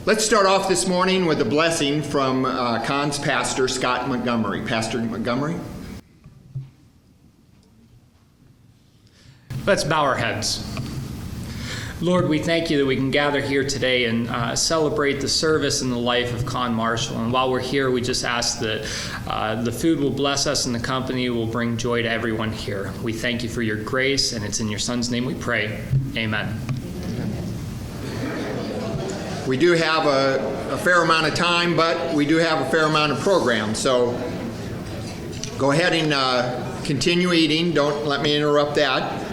Let's start off this morning with a blessing from Con's pastor, Scott Montgomery. Pastor Montgomery. Let's bow our heads. Lord, we thank you that we can gather here today and celebrate the service and the life of Con Marshall. And while we're here, we just ask that the food will bless us and the company will bring joy to everyone here. We thank you for your grace, and it's in your Son's name we pray. Amen. We do have a fair amount of time, but we do have a fair amount of program. So go ahead and continue eating. Don't let me interrupt that.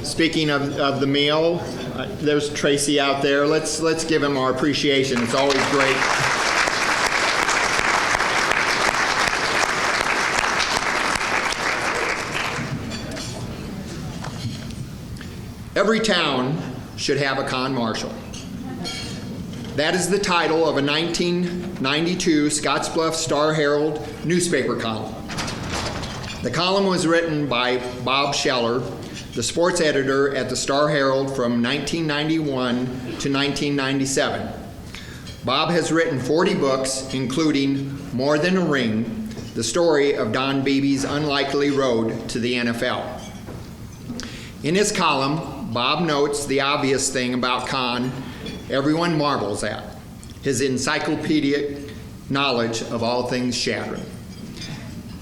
Speaking of the meal, there's Tracy out there. Let's give him our appreciation. It's always great. Every town should have a Con Marshall. That is the title of a 1992 Scottsbluff Star-Herald newspaper column. The column was written by Bob Scheller, the sports editor at the Star-Herald from 1991 to 1997. Bob has written 40 books, including More Than a Ring, the story of Don Beebe's unlikely road to the NFL. In his column, Bob notes the obvious thing about Con everyone marvels at, his encyclopedic knowledge of all things Chadron.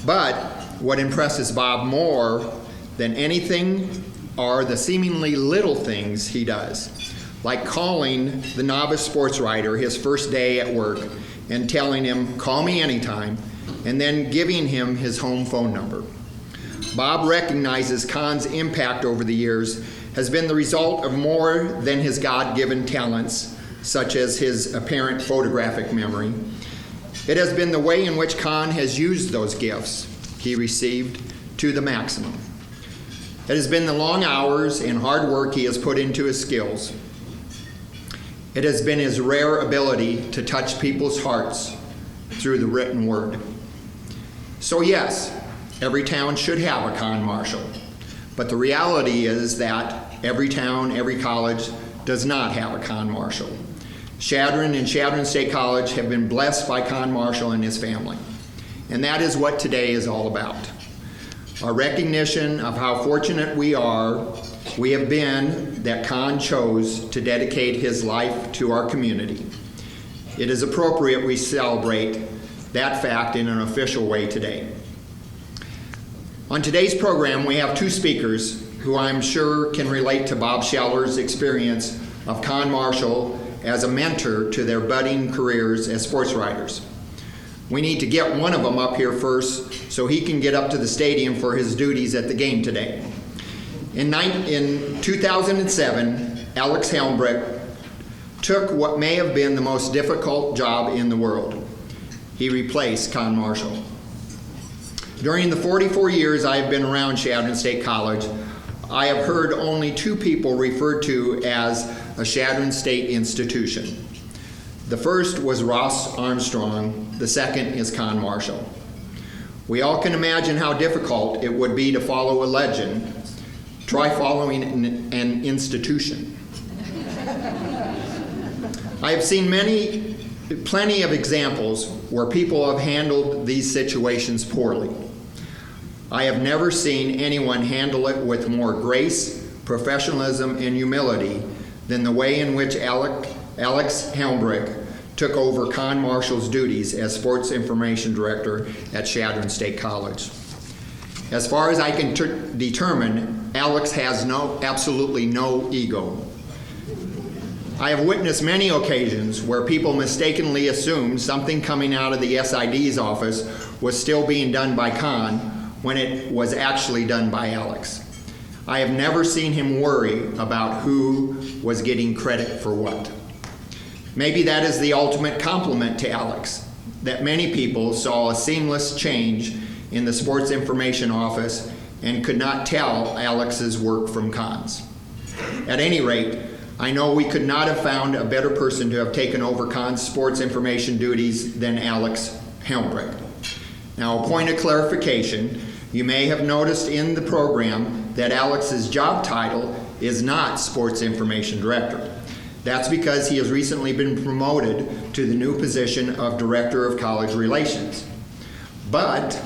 But what impresses Bob more than anything are the seemingly little things he does, like calling the novice sports writer his first day at work and telling him, "Call me anytime," and then giving him his home phone number. Bob recognizes Con's impact over the years has been the result of more than his God-given talents, such as his apparent photographic memory. It has been the way in which Con has used those gifts he received to the maximum. It has been the long hours and hard work he has put into his skills. It has been his rare ability to touch people's hearts through the written word. So yes, every town should have a Con Marshall, but the reality is that every town, every college does not have a Con Marshall. Chadron and Chadron State College have been blessed by Con Marshall and his family, and that is what today is all about. Our recognition of how fortunate we have been that Con chose to dedicate his life to our community. It is appropriate we celebrate that fact in an official way today. On today's program, we have two speakers who I'm sure can relate to Bob Scheller's experience of Con Marshall as a mentor to their budding careers as sports writers. We need to get one of them up here first so he can get up to the stadium for his duties at the game today. In 2007, Alex Helmbrick took what may have been the most difficult job in the world. He replaced Con Marshall. During the 44 years I have been around Chadron State College, I have heard only two people referred to as a Chadron State institution. The first was Ross Armstrong, the second is Con Marshall. We all can imagine how difficult it would be to follow a legend. Try following an institution. I have seen plenty of examples where people have handled these situations poorly. I have never seen anyone handle it with more grace, professionalism, and humility than the way in which Alex Helmbrick took over Con Marshall's duties as Sports Information Director at Chadron State College. As far as I can determine, Alex has absolutely no ego. I have witnessed many occasions where people mistakenly assumed something coming out of the SID's office was still being done by Con when it was actually done by Alex. I have never seen him worry about who was getting credit for what. Maybe that is the ultimate compliment to Alex, that many people saw a seamless change in the Sports Information Office and could not tell Alex's work from Con's. At any rate, I know we could not have found a better person to have taken over Con's sports information duties than Alex Helmbrick. Now, a point of clarification, you may have noticed in the program that Alex's job title is not Sports Information Director. That's because he has recently been promoted to the new position of Director of College Relations. But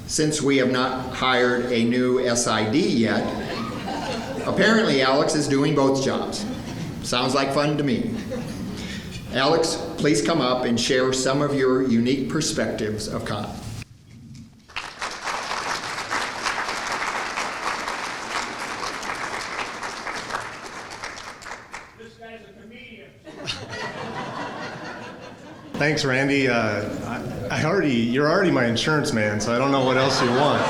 since we have not hired a new SID yet, apparently Alex is doing both jobs. Sounds like fun to me. Alex, please come up and share some of your unique perspectives of con. This guy's a comedian. Thanks, Randy. You're already my insurance man, so I don't know what else you want.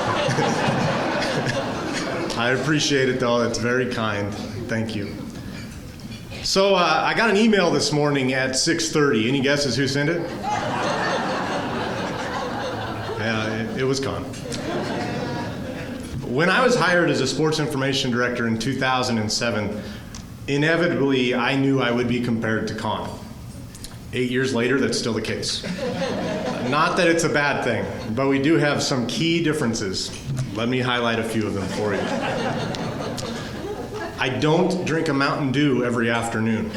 I appreciate it, though. It's very kind. Thank you. So I got an email this morning at 6:30. Any guesses who sent it? Yeah, it was Con. When I was hired as a sports information director in 2007, inevitably I knew I would be compared to Con. 8 years later, that's still the case. Not that it's a bad thing, but we do have some key differences. Let me highlight a few of them for you. I don't drink a Mountain Dew every afternoon.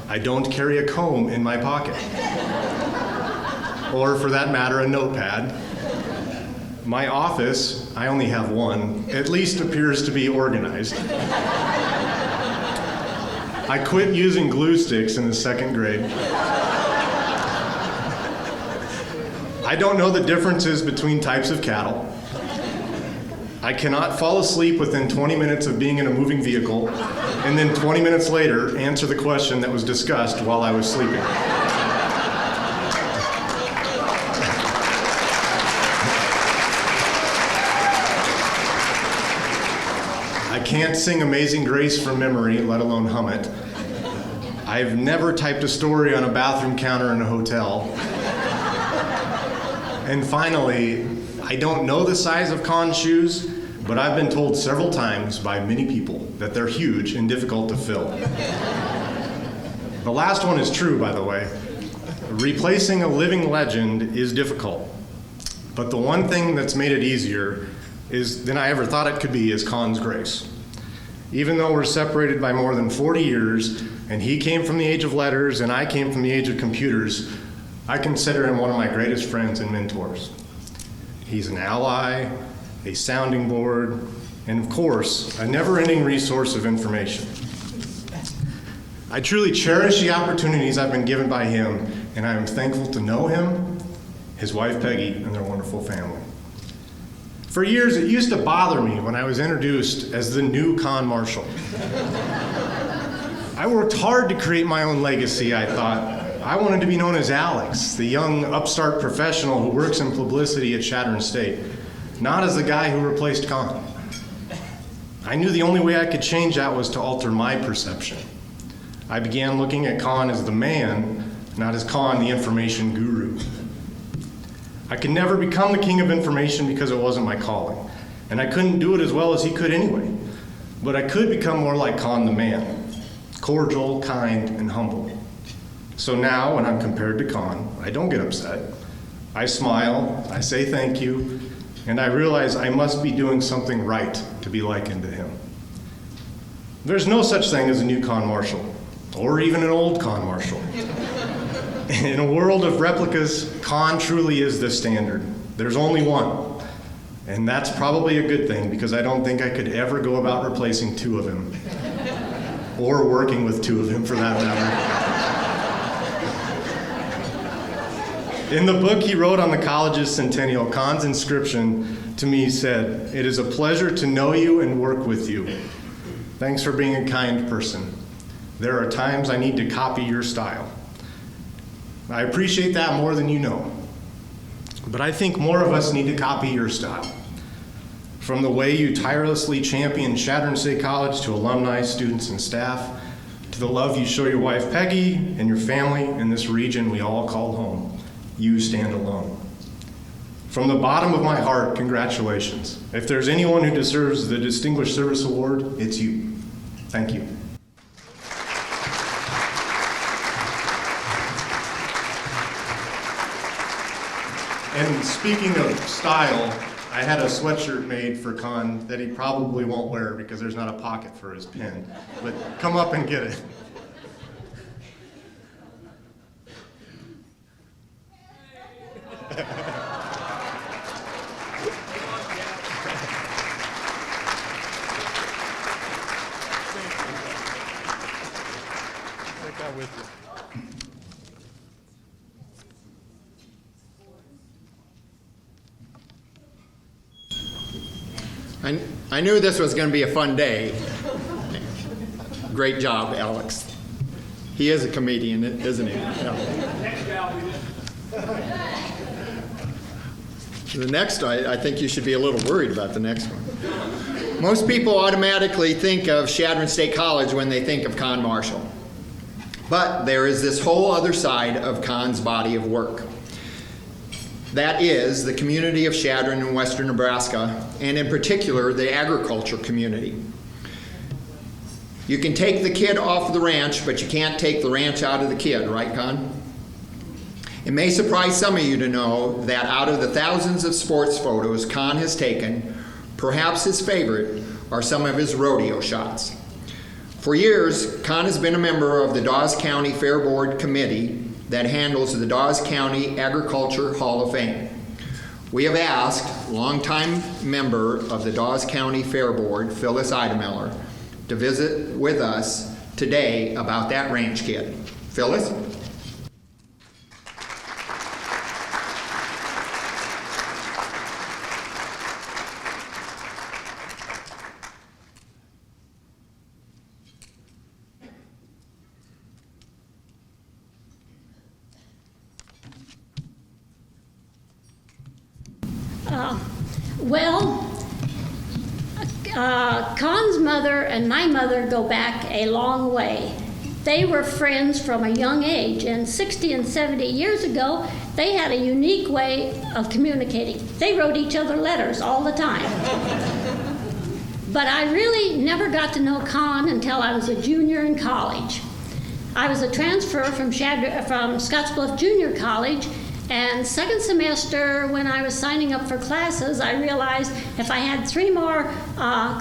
I don't carry a comb in my pocket. Or for that matter, a notepad. My office, I only have one, at least appears to be organized. I quit using glue sticks in the 2nd grade. I don't know the differences between types of cattle. I cannot fall asleep within 20 minutes of being in a moving vehicle and then 20 minutes later answer the question that was discussed while I was sleeping. I can't sing Amazing Grace from memory, let alone hum it. I've never typed a story on a bathroom counter in a hotel. And finally, I don't know the size of Con's shoes, but I've been told several times by many people that they're huge and difficult to fill. The last one is true, by the way. Replacing a living legend is difficult. But the one thing that's made it easier than I ever thought it could be is Con's grace. Even though we're separated by more than 40 years, and he came from the age of letters and I came from the age of computers, I consider him one of my greatest friends and mentors. He's an ally, a sounding board, and of course, a never-ending resource of information. I truly cherish the opportunities I've been given by him, and I am thankful to know him, his wife Peggy, and their wonderful family. For years, it used to bother me when I was introduced as the new Con Marshall. I worked hard to create my own legacy, I thought. I wanted to be known as Alex, the young upstart professional who works in publicity at Chadron State, not as the guy who replaced Con. I knew the only way I could change that was to alter my perception. I began looking at Con as the man, not as Con, the information guru. I could never become the king of information because it wasn't my calling, and I couldn't do it as well as he could anyway. But I could become more like Con the man, cordial, kind, and humble. So now, when I'm compared to Con, I don't get upset. I smile, I say thank you, and I realize I must be doing something right to be likened to him. There's no such thing as a new Con Marshall, or even an old Con Marshall. In a world of replicas, Con truly is the standard. There's only one. And that's probably a good thing, because I don't think I could ever go about replacing two of him. Or working with two of him, for that matter. In the book he wrote on the college's centennial, Con's inscription to me said, "It is a pleasure to know you and work with you. Thanks for being a kind person. There are times I need to copy your style." I appreciate that more than you know. But I think more of us need to copy your style. From the way you tirelessly champion Chadron State College to alumni, students, and staff, to the love you show your wife Peggy and your family in this region we all call home, you stand alone. From the bottom of my heart, congratulations. If there's anyone who deserves the Distinguished Service Award, it's you. Thank you. And speaking of style, I had a sweatshirt made for Con that he probably won't wear because there's not a pocket for his pen. But come up and get it. I knew this was going to be a fun day. Great job, Alex. He is a comedian, isn't he? Yeah. Next gal, The next, I think you should be a little worried about the next one. Most people automatically think of Chadron State College when they think of Con Marshall. But there is this whole other side of Con's body of work. That is the community of Chadron in western Nebraska, and in particular, the agriculture community. You can take the kid off the ranch, but you can't take the ranch out of the kid, right, Con? It may surprise some of you to know that out of the thousands of sports photos Con has taken, perhaps his favorite are some of his rodeo shots. For years, Con has been a member of the Dawes County Fair Board Committee that handles the Dawes County Agriculture Hall of Fame. We have asked longtime member of the Dawes County Fair Board, Phyllis Idemiller, to visit with us today about that ranch kid. Phyllis? Con's mother and my mother go back a long way. They were friends from a young age, and 60 and 70 years ago, they had a unique way of communicating. They wrote each other letters all the time. But I really never got to know Con until I was a junior in college. I was a transfer from Scottsbluff Junior College, and second semester, when I was signing up for classes, I realized if I had 3 more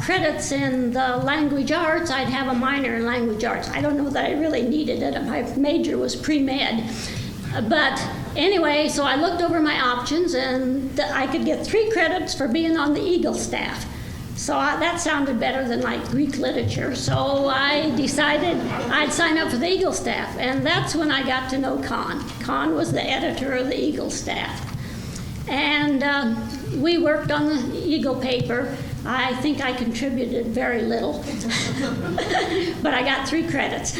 credits in the language arts, I'd have a minor in language arts. I don't know that I really needed it. My major was pre-med. But anyway, so I looked over my options, and I could get 3 credits for being on the Eagle staff. So that sounded better than like Greek literature. So I decided I'd sign up for the Eagle staff. And that's when I got to know Con. Con was the editor of the Eagle staff. And we worked on the Eagle paper. I think I contributed very little. But I got 3 credits.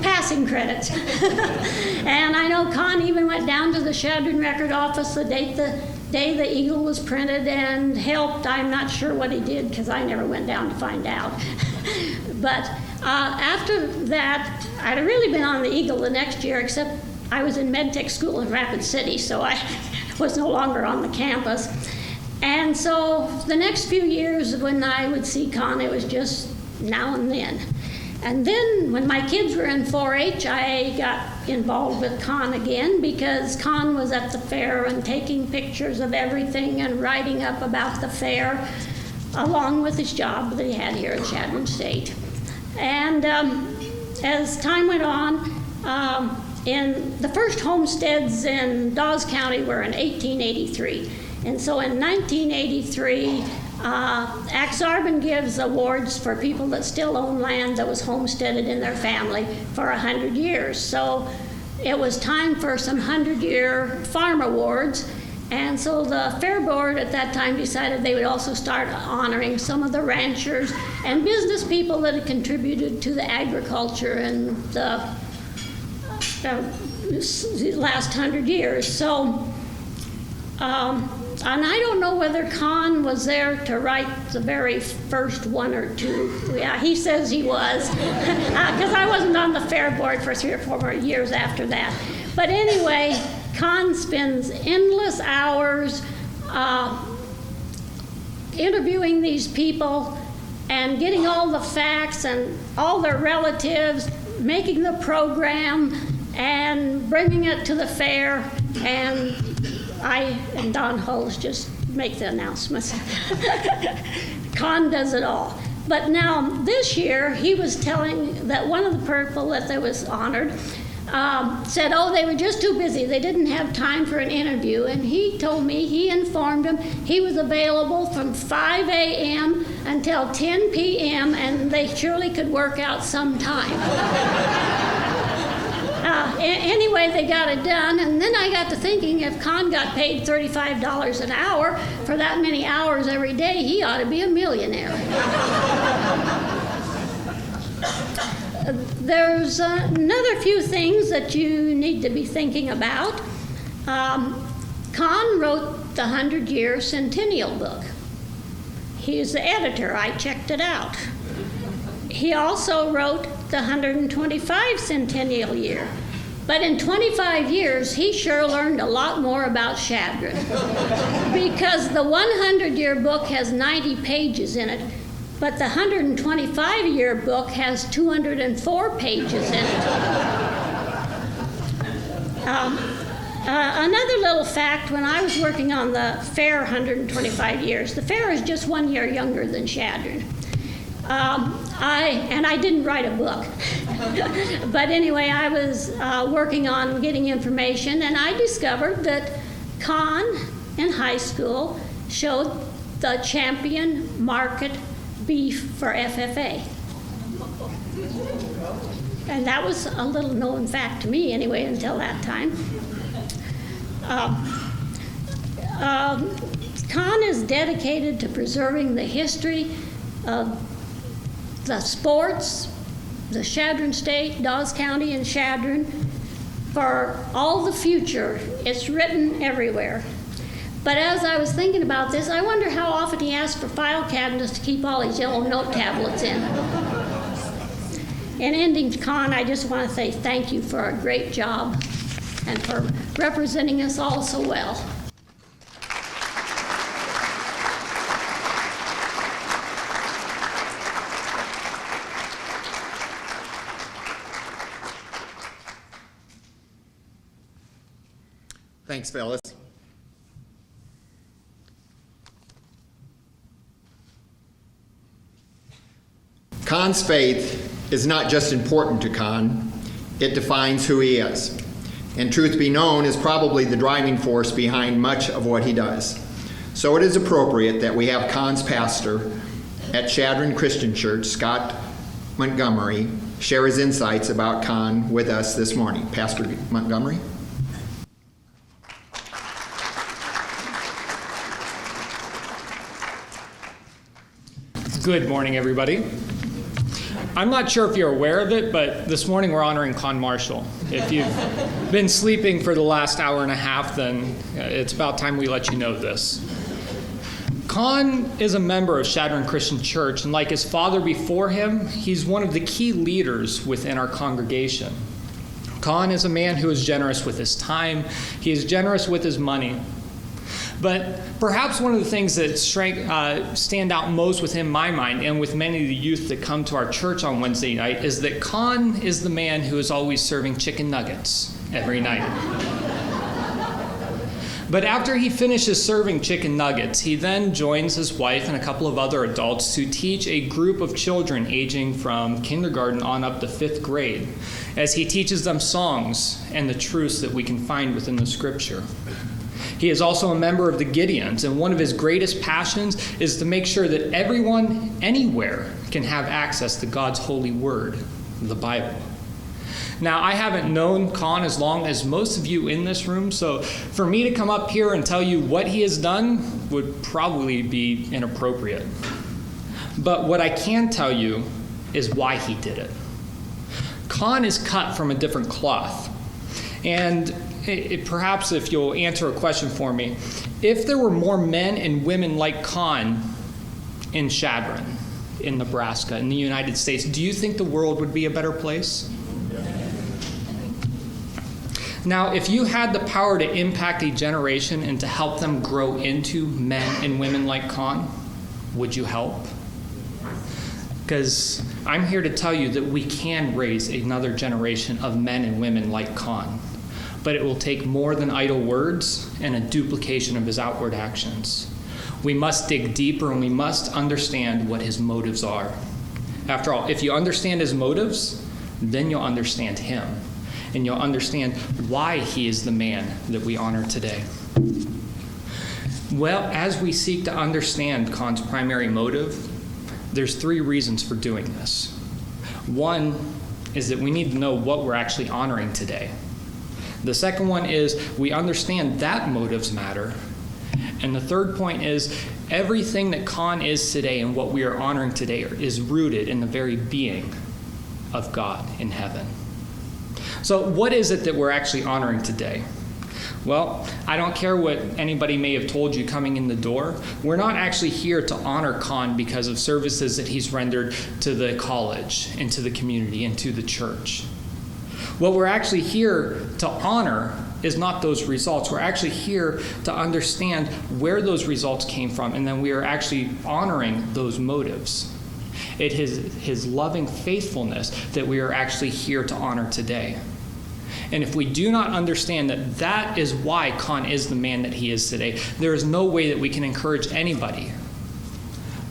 Passing credits. And I know Con even went down to the Chadron Record office the day the Eagle was printed and helped. I'm not sure what he did because I never went down to find out. But after that, I'd really been on the Eagle the next year, except I was in medtech school in Rapid City, so I was no longer on the campus. And so the next few years when I would see Con, it was just now and then. And then when my kids were in 4-H, I got involved with Con again because Con was at the fair and taking pictures of everything and writing up about the fair, along with his job that he had here at Chadron State. And as time went on, in the first homesteads in Dawes County were in 1883. And so in 1983, Axarban gives awards for people that still own land that was homesteaded in their family for 100 years. So it was time for some 100-year farm awards. And so the Fair Board at that time decided they would also start honoring some of the ranchers and business people that had contributed to the agriculture in the last 100 years. So, and I don't know whether Con was there to write the very first 1 or 2. Yeah, he says he was, because I wasn't on the Fair Board for 3 or 4 more years after that. But anyway, Con spends endless hours interviewing these people and getting all the facts and all their relatives, making the program and bringing it to the fair, and I and Don Hulls just make the announcements. Con does it all. But now this year, he was telling that one of the people that was honored said, oh, they were just too busy. They didn't have time for an interview. And he told me, he informed him, he was available from 5 a.m. until 10 p.m., and they surely could work out some time. Anyway, they got it done, and then I got to thinking, if Con got paid $35 an hour for that many hours every day, he ought to be a millionaire. There's another few things that you need to be thinking about. Con wrote the 100-year centennial book. He's the editor. I checked it out. He also wrote the 125 centennial year. But in 25 years, he sure learned a lot more about Chadron. Because the 100-year book has 90 pages in it, but the 125-year book has 204 pages in it. Another little fact, when I was working on the Fair 125 years, the Fair is just 1 year younger than Chadron. I didn't write a book. But anyway, I was working on getting information, and I discovered that Con in high school showed the champion market beef for FFA. And that was a little known fact to me anyway until that time. Con is dedicated to preserving the history of the sports, the Chadron State, Dawes County, and Chadron for all the future. It's written everywhere. But as I was thinking about this, I wonder how often he asked for file cabinets to keep all his yellow note tablets in. In ending, Con, I just want to say thank you for a great job and for representing us all so well. Thanks, Phyllis. Con's faith is not just important to Con, it defines who he is. And truth be known, is probably the driving force behind much of what he does. So it is appropriate that we have Con's pastor at Chadron Christian Church, Scott Montgomery, share his insights about Con with us this morning. Pastor Montgomery. Good morning, everybody. I'm not sure if you're aware of it, but this morning we're honoring Con Marshall. If you've been sleeping for the last hour and a half, then it's about time we let you know this. Con is a member of Chadron Christian Church, and like his father before him, he's one of the key leaders within our congregation. Con is a man who is generous with his time. He is generous with his money. But perhaps one of the things that stand out most within my mind and with many of the youth that come to our church on Wednesday night is that Con is the man who is always serving chicken nuggets every night. But after he finishes serving chicken nuggets, he then joins his wife and a couple of other adults to teach a group of children aging from kindergarten on up to 5th grade, as he teaches them songs and the truths that we can find within the scripture. He is also a member of the Gideons, and one of his greatest passions is to make sure that everyone, anywhere, can have access to God's holy word, the Bible. Now, I haven't known Con as long as most of you in this room, so for me to come up here and tell you what he has done would probably be inappropriate. But what I can tell you is why he did it. Con is cut from a different cloth, and perhaps if you'll answer a question for me, if there were more men and women like Con in Chadron, in Nebraska, in the United States, do you think the world would be a better place? Now, if you had the power to impact a generation and to help them grow into men and women like Con, would you help? Because I'm here to tell you that we can raise another generation of men and women like Con. But it will take more than idle words and a duplication of his outward actions. We must dig deeper and we must understand what his motives are. After all, if you understand his motives, then you'll understand him. And you'll understand why he is the man that we honor today. Well, as we seek to understand Con's primary motive, there's 3 reasons for doing this. 1, is that we need to know what we're actually honoring today. The second one is we understand that motives matter. And the third point is everything that Con is today and what we are honoring today is rooted in the very being of God in heaven. So what is it that we're actually honoring today? Well, I don't care what anybody may have told you coming in the door. We're not actually here to honor Con because of services that he's rendered to the college and to the community and to the church. What we're actually here to honor is not those results. We're actually here to understand where those results came from, and then we are actually honoring those motives. It is his loving faithfulness that we are actually here to honor today. And if we do not understand that that is why Con is the man that he is today, there is no way that we can encourage anybody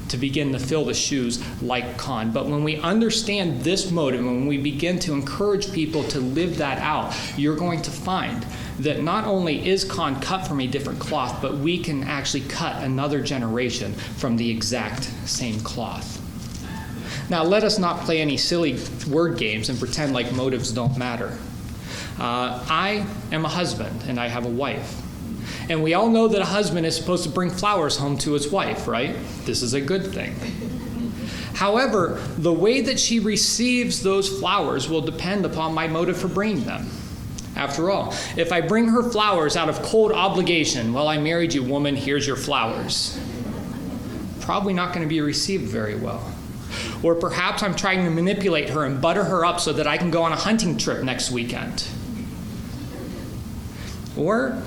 to begin to fill the shoes like Con. But when we understand this motive, when we begin to encourage people to live that out, you're going to find that not only is Con cut from a different cloth, but we can actually cut another generation from the exact same cloth. Now, let us not play any silly word games and pretend like motives don't matter. I am a husband and I have a wife. And we all know that a husband is supposed to bring flowers home to his wife, right? This is a good thing. However, the way that she receives those flowers will depend upon my motive for bringing them. After all, if I bring her flowers out of cold obligation, well, I married you, woman, here's your flowers, probably not going to be received very well. Or perhaps I'm trying to manipulate her and butter her up so that I can go on a hunting trip next weekend. Or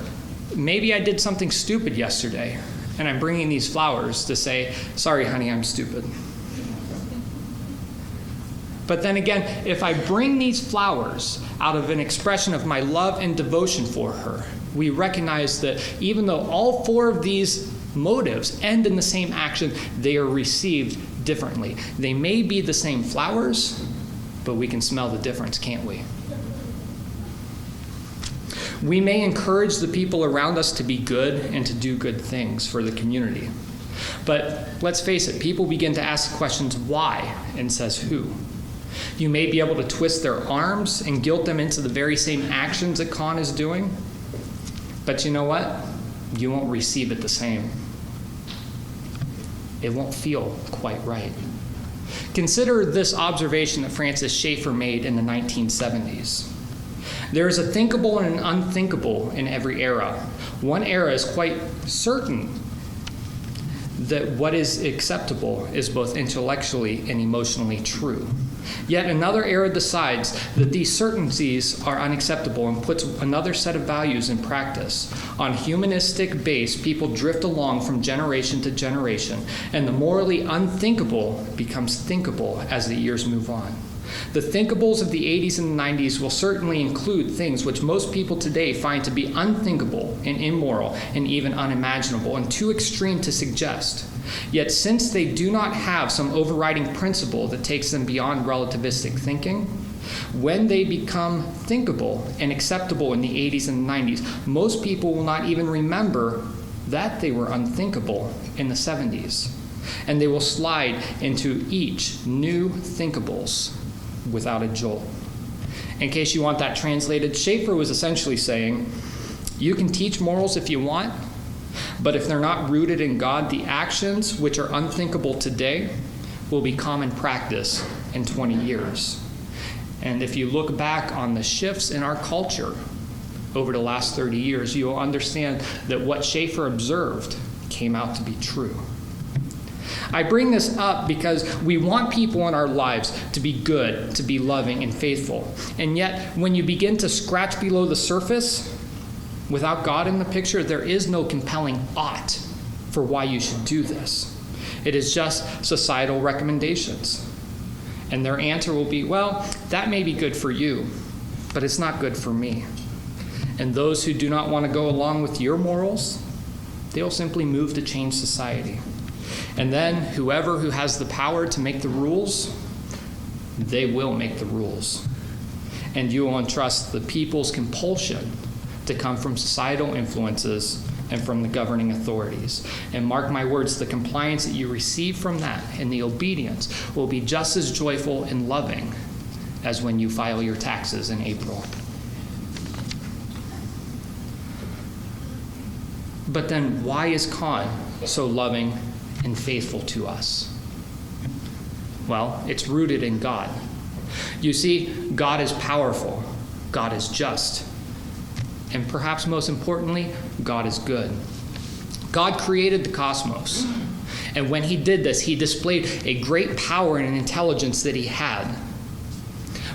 maybe I did something stupid yesterday, and I'm bringing these flowers to say, sorry, honey, I'm stupid. But then again, if I bring these flowers out of an expression of my love and devotion for her, we recognize that even though all four of these motives end in the same action, they are received differently. They may be the same flowers, but we can smell the difference, can't we? We may encourage the people around us to be good and to do good things for the community. But let's face it, people begin to ask questions why and says who. You may be able to twist their arms and guilt them into the very same actions that Con is doing. But you know what? You won't receive it the same. It won't feel quite right. Consider this observation that Francis Schaeffer made in the 1970s. There is a thinkable and an unthinkable in every era. One era is quite certain that what is acceptable is both intellectually and emotionally true. Yet another era decides that these certainties are unacceptable and puts another set of values in practice. On humanistic base, people drift along from generation to generation, and the morally unthinkable becomes thinkable as the years move on. The thinkables of the 80s and 90s will certainly include things which most people today find to be unthinkable and immoral and even unimaginable and too extreme to suggest. Yet since they do not have some overriding principle that takes them beyond relativistic thinking, when they become thinkable and acceptable in the 80s and 90s, most people will not even remember that they were unthinkable in the 70s. And they will slide into each new thinkables without a jolt. In case you want that translated, Schaeffer was essentially saying, you can teach morals if you want, but if they're not rooted in God, the actions which are unthinkable today will be common practice in 20 years. And if you look back on the shifts in our culture over the last 30 years, you will understand that what Schaeffer observed came out to be true. I bring this up because we want people in our lives to be good, to be loving and faithful. And yet, when you begin to scratch below the surface, without God in the picture, there is no compelling ought for why you should do this. It is just societal recommendations. And their answer will be, well, that may be good for you, but it's not good for me. And those who do not want to go along with your morals, they'll simply move to change society. And then whoever who has the power to make the rules, they will make the rules. And you will entrust the people's compulsion to come from societal influences and from the governing authorities. And mark my words, the compliance that you receive from that and the obedience will be just as joyful and loving as when you file your taxes in April. But then why is Con so loving and faithful to us? Well, it's rooted in God. You see, God is powerful, God is just, and perhaps most importantly, God is good. God created the cosmos, and when he did this, he displayed a great power and intelligence that he had.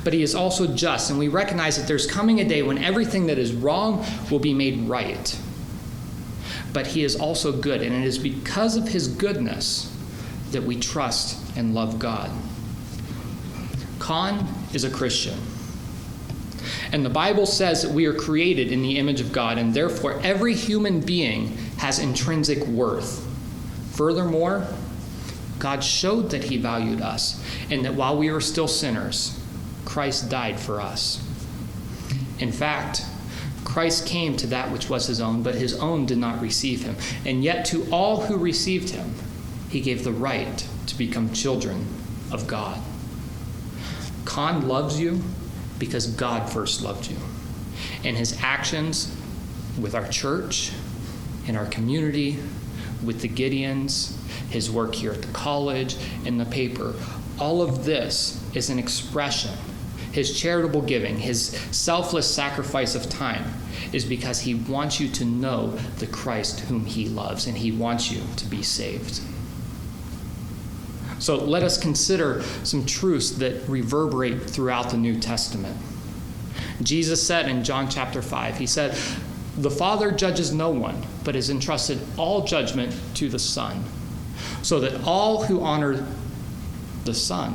But he is also just, and we recognize that there's coming a day when everything that is wrong will be made right. But he is also good, and it is because of his goodness that we trust and love God. Con is a Christian. And the Bible says that we are created in the image of God, and therefore every human being has intrinsic worth. Furthermore, God showed that he valued us, and that while we were still sinners, Christ died for us. In fact, Christ came to that which was his own, but his own did not receive him. And yet to all who received him, he gave the right to become children of God. Con loves you because God first loved you. And his actions with our church, in our community, with the Gideons, his work here at the college, in the paper, all of this is an expression. His charitable giving, his selfless sacrifice of time is because he wants you to know the Christ whom he loves, and he wants you to be saved. So let us consider some truths that reverberate throughout the New Testament. Jesus said in John chapter 5, he said, "The Father judges no one, but has entrusted all judgment to the Son, so that all who honor the Son..."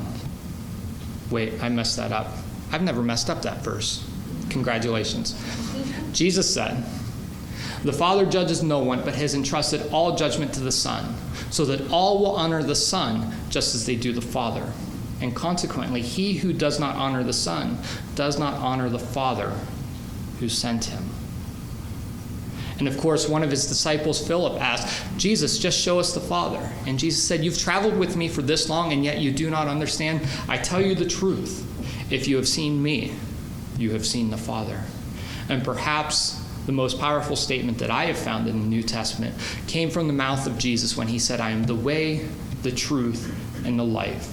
Wait, I messed that up. I've never messed up that verse. Congratulations. Jesus said, "The Father judges no one, but has entrusted all judgment to the Son, so that all will honor the Son just as they do the Father. And consequently, he who does not honor the Son does not honor the Father who sent him." And of course, one of his disciples, Philip, asked, "Jesus, just show us the Father." And Jesus said, "You've traveled with me for this long, and yet you do not understand? I tell you the truth. If you have seen me, you have seen the Father." And perhaps the most powerful statement that I have found in the New Testament came from the mouth of Jesus when he said, "I am the way, the truth, and the life.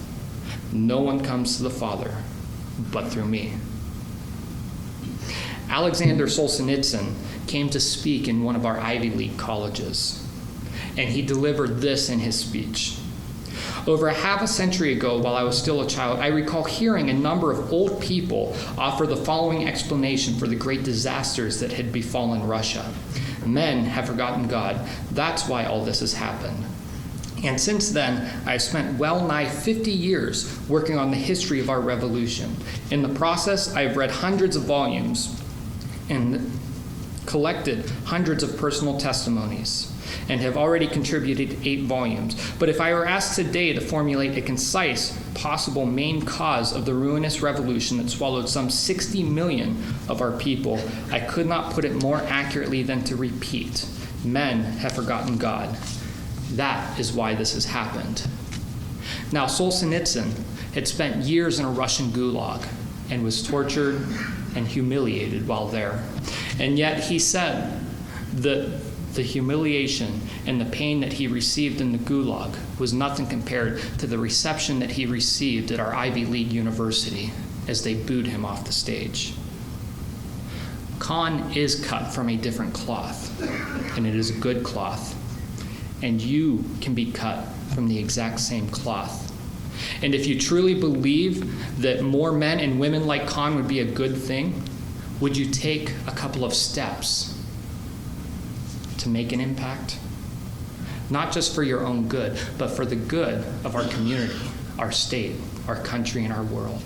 No one comes to the Father but through me." Alexander Solzhenitsyn came to speak in one of our Ivy League colleges, and he delivered this in his speech. "Over a half a century ago, while I was still a child, I recall hearing a number of old people offer the following explanation for the great disasters that had befallen Russia. Men have forgotten God. That's why all this has happened. And since then, I have spent well nigh 50 years working on the history of our revolution. In the process, I have read hundreds of volumes and collected hundreds of personal testimonies, and have already contributed 8 volumes. But if I were asked today to formulate a concise, possible main cause of the ruinous revolution that swallowed some 60 million of our people, I could not put it more accurately than to repeat: men have forgotten God. That is why this has happened." Now, Solzhenitsyn had spent years in a Russian gulag and was tortured and humiliated while there. And yet he said that the humiliation and the pain that he received in the gulag was nothing compared to the reception that he received at our Ivy League university as they booed him off the stage. Con is cut from a different cloth, and it is a good cloth. And you can be cut from the exact same cloth. And if you truly believe that more men and women like Con would be a good thing, would you take a couple of steps to make an impact? Not just for your own good, but for the good of our community, our state, our country, and our world.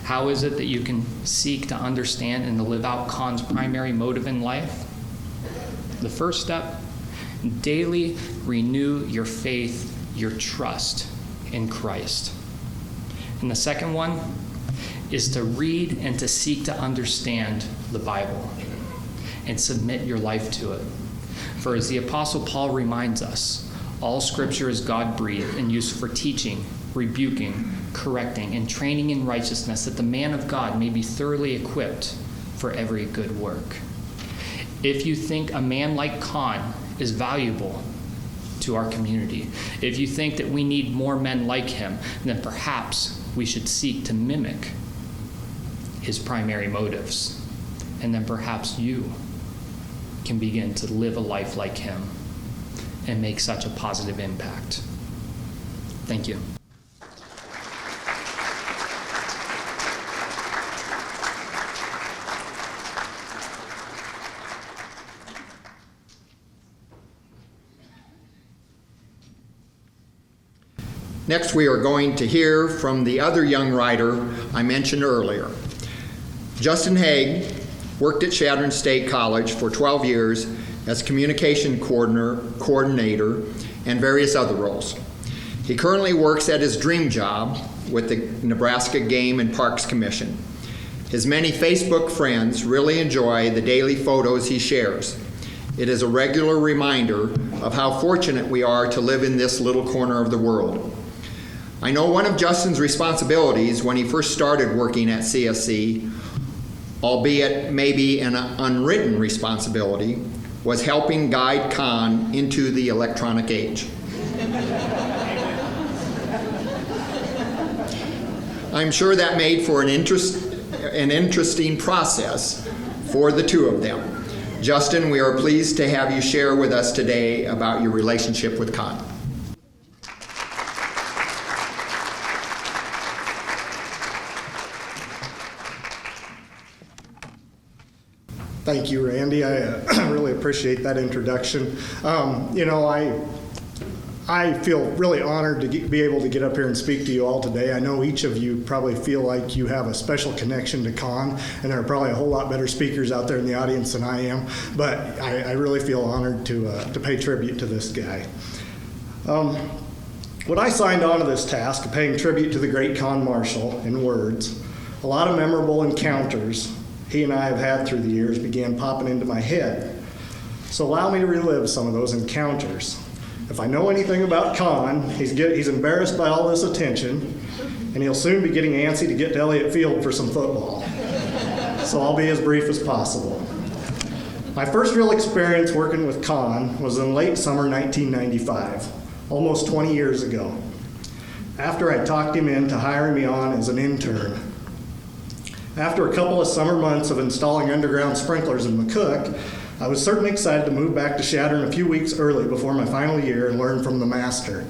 How is it that you can seek to understand and to live out Con's primary motive in life? The first step: daily renew your faith, your trust in Christ. And the second one is to read and to seek to understand the Bible and submit your life to it. For as the Apostle Paul reminds us, all Scripture is God-breathed and used for teaching, rebuking, correcting, and training in righteousness, that the man of God may be thoroughly equipped for every good work. If you think a man like Con is valuable to our community, if you think that we need more men like him, then perhaps we should seek to mimic his primary motives. And then perhaps you can begin to live a life like him and make such a positive impact. Thank you. Next, we are going to hear from the other young writer I mentioned earlier. Justin Haig worked at Chadron State College for 12 years as communication coordinator and various other roles. He currently works at his dream job with the Nebraska Game and Parks Commission. His many Facebook friends really enjoy the daily photos he shares. It is a regular reminder of how fortunate we are to live in this little corner of the world. I know one of Justin's responsibilities when he first started working at CSC, albeit maybe an unwritten responsibility, was helping guide Con into the electronic age. I'm sure that made for an interesting process for the two of them. Justin, we are pleased to have you share with us today about your relationship with Con. Thank you, Randy. I really appreciate that introduction. I feel really honored to be able to get up here and speak to you all today. I know each of you probably feel like you have a special connection to Con, and there are probably a whole lot better speakers out there in the audience than I am, but I really feel honored to pay tribute to this guy. When I signed on to this task of paying tribute to the great Con Marshall in words, a lot of memorable encounters he and I have had through the years began popping into my head. So allow me to relive some of those encounters. If I know anything about Con, he's embarrassed by all this attention, and he'll soon be getting antsy to get to Elliott Field for some football. So I'll be as brief as possible. My first real experience working with Con was in late summer 1995, almost 20 years ago, after I talked him into hiring me on as an intern. After a couple of summer months of installing underground sprinklers in McCook, I was certainly excited to move back to Chadron a few weeks early before my final year and learn from the master.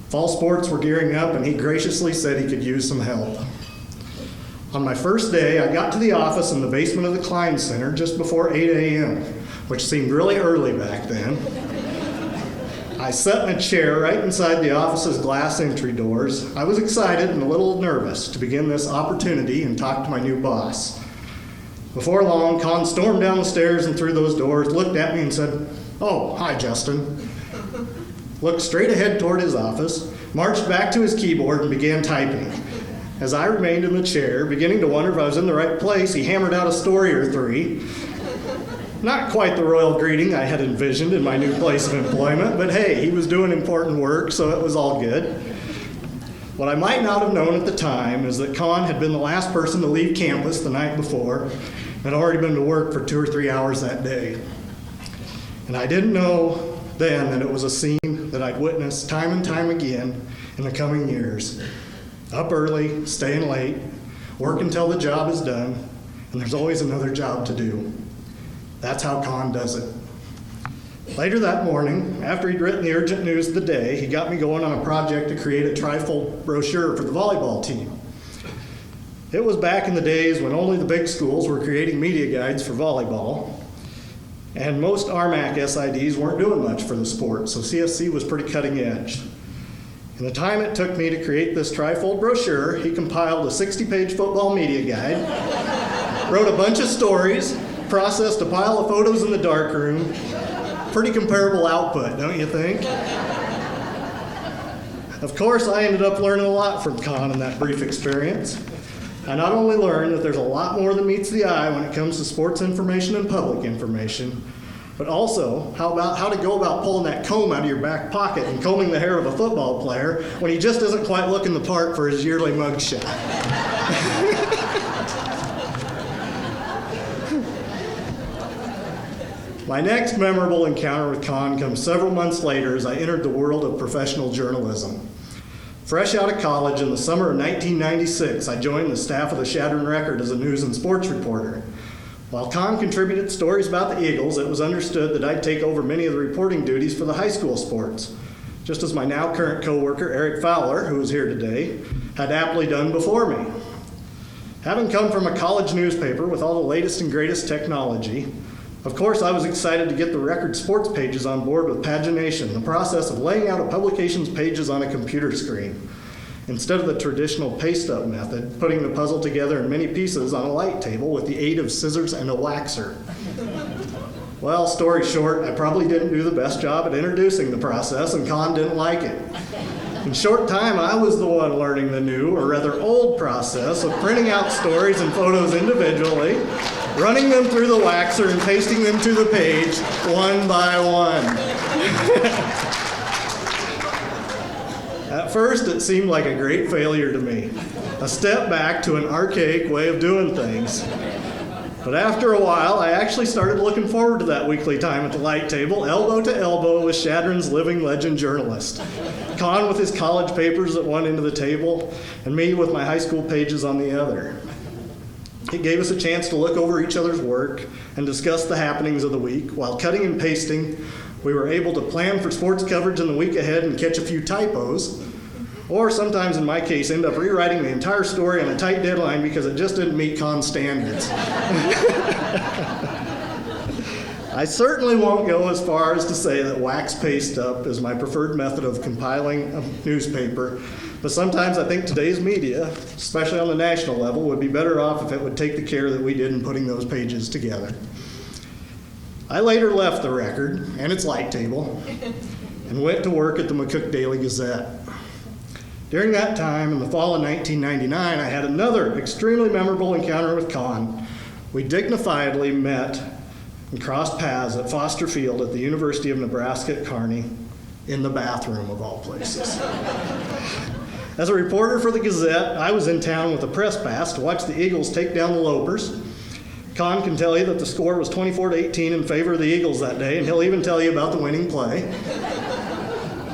Fall sports were gearing up, and he graciously said he could use some help. On my first day, I got to the office in the basement of the Klein Center just before 8 a.m., which seemed really early back then. I sat in a chair right inside the office's glass entry doors. I was excited and a little nervous to begin this opportunity and talk to my new boss. Before long, Con stormed down the stairs and through those doors, looked at me and said, "Oh, hi, Justin." Looked straight ahead toward his office, marched back to his keyboard and began typing. As I remained in the chair, beginning to wonder if I was in the right place, he hammered out a story or three. Not quite the royal greeting I had envisioned in my new place of employment, but hey, he was doing important work, so it was all good. What I might not have known at the time is that Con had been the last person to leave campus the night before and had already been to work for 2 or 3 hours that day. And I didn't know then that it was a scene that I'd witnessed time and time again in the coming years. Up early, staying late, work until the job is done, and there's always another job to do. That's how Con does it. Later that morning, after he'd written the urgent news of the day, he got me going on a project to create a trifold brochure for the volleyball team. It was back in the days when only the big schools were creating media guides for volleyball, and most RMAC SIDs weren't doing much for the sport, so CSC was pretty cutting edge. In the time it took me to create this trifold brochure, he compiled a 60-page football media guide, wrote a bunch of stories, processed a pile of photos in the darkroom. Pretty comparable output, don't you think? Of course, I ended up learning a lot from Con in that brief experience. I not only learned that there's a lot more than meets the eye when it comes to sports information and public information, but also how to go about pulling that comb out of your back pocket and combing the hair of a football player when he just isn't quite looking the part for his yearly mugshot. My next memorable encounter with Con comes several months later as I entered the world of professional journalism. Fresh out of college in the summer of 1996, I joined the staff of the Chadron Record as a news and sports reporter. While Con contributed stories about the Eagles, it was understood that I'd take over many of the reporting duties for the high school sports, just as my now current coworker, Eric Fowler, who is here today, had aptly done before me. Having come from a college newspaper with all the latest and greatest technology, of course, I was excited to get the Record sports pages on board with pagination, the process of laying out a publication's pages on a computer screen, instead of the traditional paste-up method, putting the puzzle together in many pieces on a light table with the aid of scissors and a waxer. Well, story short, I probably didn't do the best job at introducing the process, and Con didn't like it. In short time, I was the one learning the new, or rather old, process of printing out stories and photos individually, running them through the waxer and pasting them to the page one by one. At first, it seemed like a great failure to me, a step back to an archaic way of doing things. But after a while, I actually started looking forward to that weekly time at the light table, elbow to elbow with Chadron's living legend journalist. Con with his college papers at one end of the table, and me with my high school pages on the other. It gave us a chance to look over each other's work and discuss the happenings of the week. While cutting and pasting, we were able to plan for sports coverage in the week ahead and catch a few typos, or sometimes in my case end up rewriting the entire story on a tight deadline because it just didn't meet Con's standards. I certainly won't go as far as to say that wax paste up is my preferred method of compiling a newspaper, but sometimes I think today's media, especially on the national level, would be better off if it would take the care that we did in putting those pages together. I later left the Record and its light table and went to work at the McCook Daily Gazette. During that time, in the fall of 1999, I had another extremely memorable encounter with Con. We dignifiedly met and crossed paths at Foster Field at the University of Nebraska at Kearney, in the bathroom of all places. As a reporter for the Gazette, I was in town with a press pass to watch the Eagles take down the Lopers. Con can tell you that the score was 24-18 in favor of the Eagles that day, and he'll even tell you about the winning play.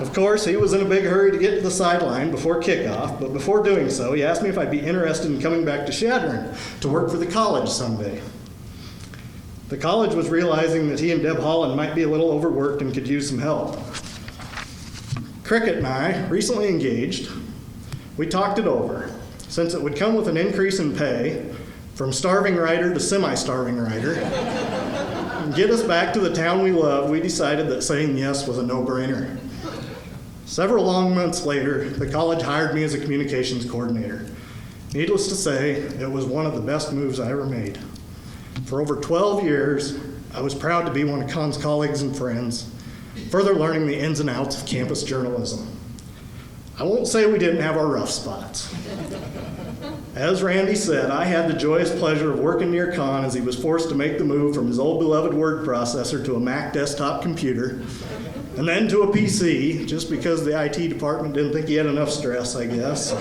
Of course, he was in a big hurry to get to the sideline before kickoff, but before doing so, he asked me if I'd be interested in coming back to Chadron to work for the college someday. The college was realizing that he and Deb Holland might be a little overworked and could use some help. Cricket and I, recently engaged, we talked it over. Since it would come with an increase in pay, from starving writer to semi-starving writer, and get us back to the town we love, we decided that saying yes was a no-brainer. Several long months later, the college hired me as a communications coordinator. Needless to say, it was one of the best moves I ever made. For over 12 years, I was proud to be one of Con's colleagues and friends, further learning the ins and outs of campus journalism. I won't say we didn't have our rough spots. As Randy said, I had the joyous pleasure of working near Con as he was forced to make the move from his old beloved word processor to a Mac desktop computer, and then to a PC, just because the IT department didn't think he had enough stress, I guess.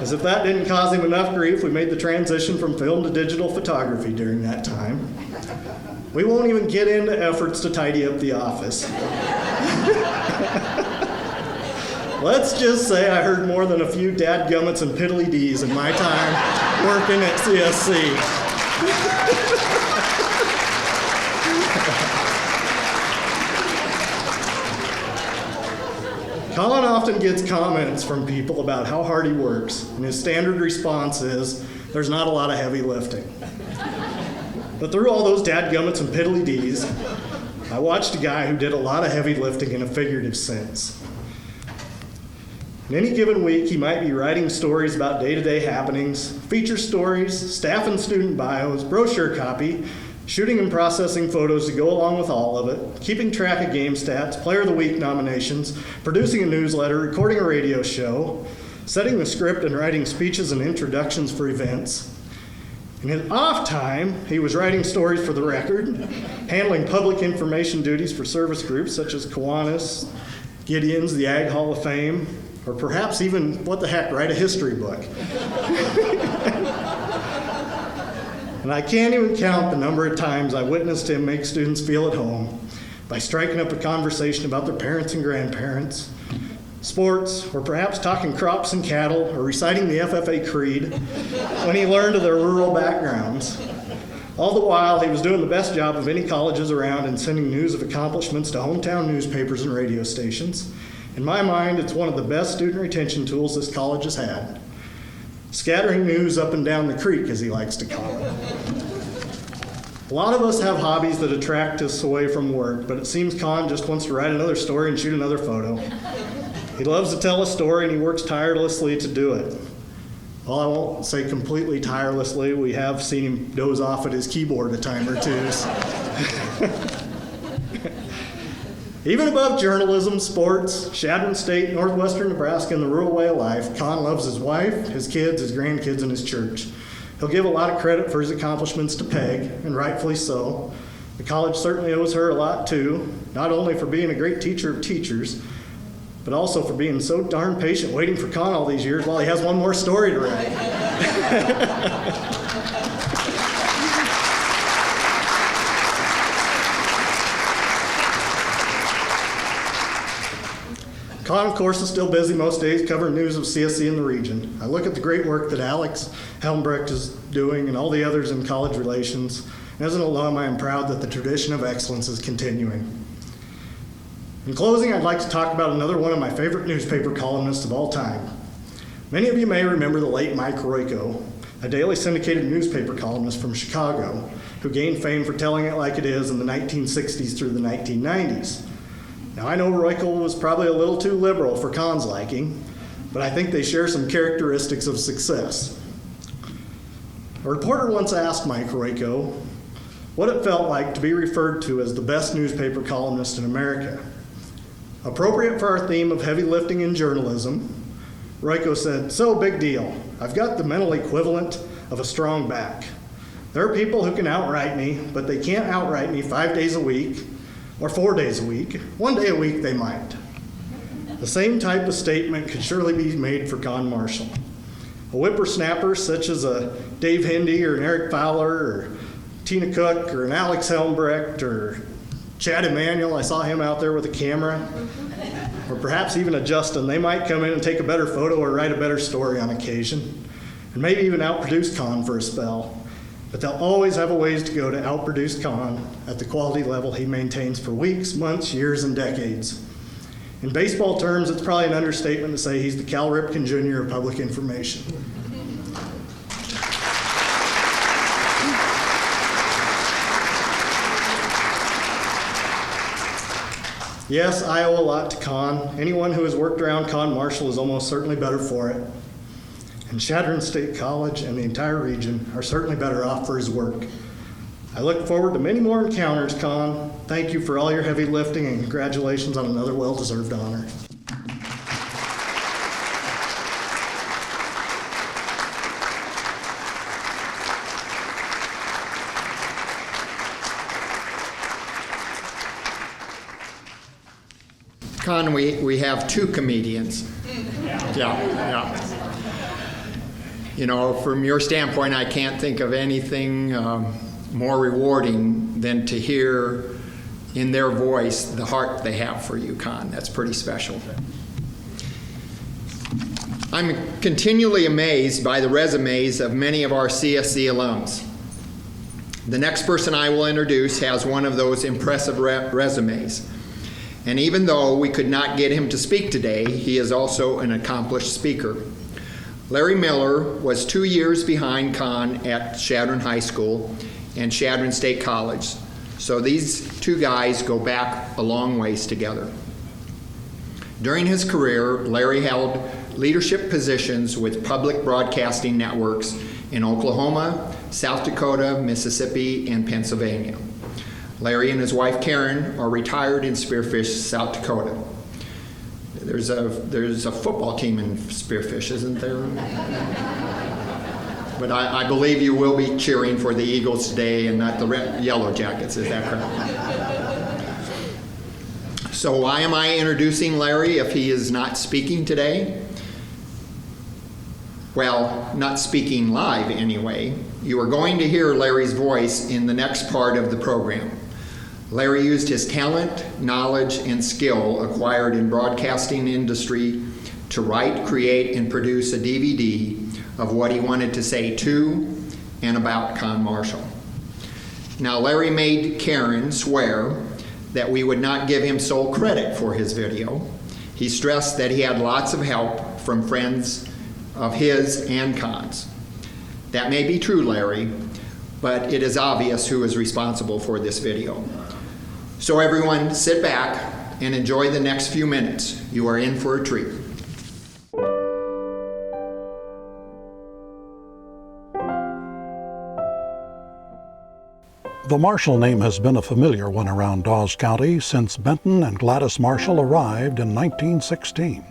As if that didn't cause him enough grief, we made the transition from film to digital photography during that time. We won't even get into efforts to tidy up the office. Let's just say I heard more than a few dadgummits and piddly D's in my time working at CSC. Colin often gets comments from people about how hard he works, and his standard response is, there's not a lot of heavy lifting. But through all those dadgummits and piddly D's, I watched a guy who did a lot of heavy lifting in a figurative sense. In any given week, he might be writing stories about day-to-day happenings, feature stories, staff and student bios, brochure copy, shooting and processing photos to go along with all of it, keeping track of game stats, player of the week nominations, producing a newsletter, recording a radio show, setting the script and writing speeches and introductions for events. In his off time, he was writing stories for the Record, handling public information duties for service groups such as Kiwanis, Gideon's, the Ag Hall of Fame, or perhaps even, what the heck, write a history book. And I can't even count the number of times I witnessed him make students feel at home by striking up a conversation about their parents and grandparents, sports, or perhaps talking crops and cattle, or reciting the FFA Creed when he learned of their rural backgrounds. All the while, he was doing the best job of any colleges around in sending news of accomplishments to hometown newspapers and radio stations. In my mind, it's one of the best student retention tools this college has had. Scattering news up and down the creek, as he likes to call it. A lot of us have hobbies that attract us away from work, but it seems Con just wants to write another story and shoot another photo. He loves to tell a story, and he works tirelessly to do it. Well, I won't say completely tirelessly. We have seen him doze off at his keyboard a time or two. Even above journalism, sports, Chadron State, Northwestern Nebraska, and the rural way of life, Con loves his wife, his kids, his grandkids, and his church. He'll give a lot of credit for his accomplishments to Peg, and rightfully so. The college certainly owes her a lot too, not only for being a great teacher of teachers, but also for being so darn patient waiting for Con all these years while he has one more story to write. Con, of course, is still busy most days covering news of CSC in the region. I look at the great work that Alex Helmbrecht is doing and all the others in college relations. And as an alum, I am proud that the tradition of excellence is continuing. In closing, I'd like to talk about another one of my favorite newspaper columnists of all time. Many of you may remember the late Mike Royko, a daily syndicated newspaper columnist from Chicago, who gained fame for telling it like it is in the 1960s through the 1990s. Now, I know Royko was probably a little too liberal for Con's liking, but I think they share some characteristics of success. A reporter once asked Mike Royko what it felt like to be referred to as the best newspaper columnist in America. Appropriate for our theme of heavy lifting in journalism, Royko said, "So big deal. I've got the mental equivalent of a strong back. There are people who can outright me, but they can't outright me 5 days a week or 4 days a week. 1 day a week they might." The same type of statement could surely be made for Con Marshall. A whippersnapper such as a Dave Hindy or an Eric Fowler or Tina Cook or an Alex Helmbrecht or Chad Emanuel, I saw him out there with a camera, or perhaps even a Justin. They might come in and take a better photo or write a better story on occasion, and maybe even outproduce Con for a spell. But they'll always have a ways to go to outproduce Con at the quality level he maintains for weeks, months, years, and decades. In baseball terms, it's probably an understatement to say he's the Cal Ripken Jr. of public information. Yes, I owe a lot to Con. Anyone who has worked around Con Marshall is almost certainly better for it. And Chadron State College and the entire region are certainly better off for his work. I look forward to many more encounters, Con. Thank you for all your heavy lifting, and congratulations on another well-deserved honor. Con, we have two comedians. Yeah. You know, from your standpoint, I can't think of anything more rewarding than to hear in their voice the heart they have for you, Con. That's pretty special. I'm continually amazed by the resumes of many of our CSC alums. The next person I will introduce has one of those impressive resumes. And even though we could not get him to speak today, he is also an accomplished speaker. Larry Miller was 2 years behind Con at Chadron High School and Chadron State College. So these two guys go back a long ways together. During his career, Larry held leadership positions with public broadcasting networks in Oklahoma, South Dakota, Mississippi, and Pennsylvania. Larry and his wife Karen are retired in Spearfish, South Dakota. There's a football team in Spearfish, isn't there? But I believe you will be cheering for the Eagles today and not the Yellow Jackets. Is that correct? So why am I introducing Larry if he is not speaking today? Well, not speaking live anyway. You are going to hear Larry's voice in the next part of the program. Larry used his talent, knowledge, and skill acquired in broadcasting industry to write, create, and produce a DVD of what he wanted to say to and about Con Marshall. Now, Larry made Karen swear that we would not give him sole credit for his video. He stressed that he had lots of help from friends of his and Con's. That may be true, Larry, but it is obvious who is responsible for this video. So everyone, sit back and enjoy the next few minutes. You are in for a treat. The Marshall name has been a familiar one around Dawes County since Benton and Gladys Marshall arrived in 1916,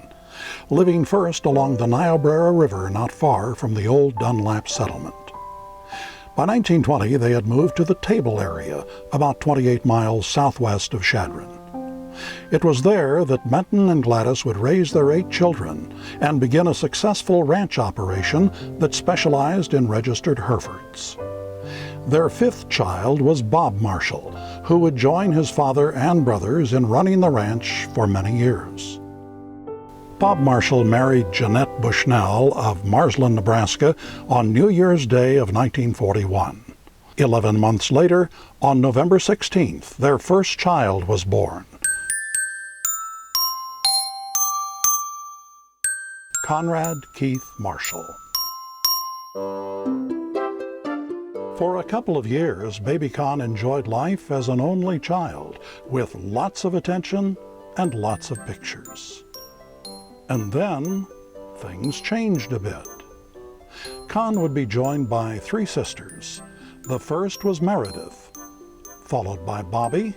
living first along the Niobrara River not far from the old Dunlap settlement. By 1920, they had moved to the Table area, about 28 miles southwest of Chadron. It was there that Benton and Gladys would raise their 8 children and begin a successful ranch operation that specialized in registered Herefords. Their 5th child was Bob Marshall, who would join his father and brothers in running the ranch for many years. Bob Marshall married Jeanette Bushnell of Marsland, Nebraska on New Year's Day of 1941. 11 months later, on November 16th, their first child was born. Conrad Keith Marshall. For a couple of years, Baby Con enjoyed life as an only child, with lots of attention and lots of pictures. And then, things changed a bit. Con would be joined by 3 sisters. The first was Meredith, followed by Bobby,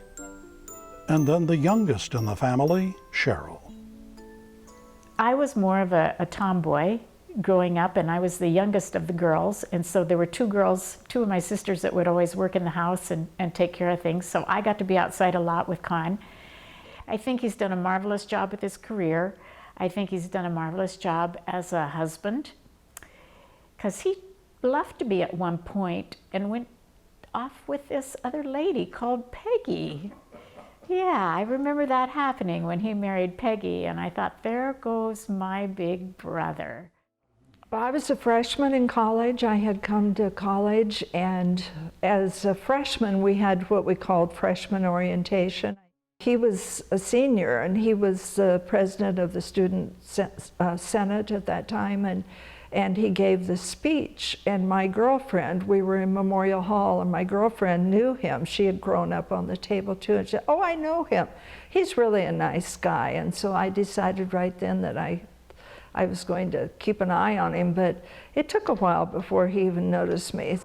and then the youngest in the family, Cheryl. I was more of a tomboy growing up, and I was the youngest of the girls, and so there were 2 girls, 2 of my sisters that would always work in the house and take care of things, so I got to be outside a lot with Con. I think he's done a marvelous job with his career. I think he's done a marvelous job as a husband, because he left to be at one point and went off with this other lady called Peggy. Yeah, I remember that happening when he married Peggy, and I thought, there goes my big brother. I was a freshman in college. I had come to college, and as a freshman, we had what we called freshman orientation. He was a senior, and he was the president of the student senate at that time, and he gave the speech. And my girlfriend, we were in Memorial Hall, and my girlfriend knew him. She had grown up on the table too, and she said, "Oh, I know him. He's really a nice guy." And so I decided right then that I was going to keep an eye on him, but it took a while before he even noticed me.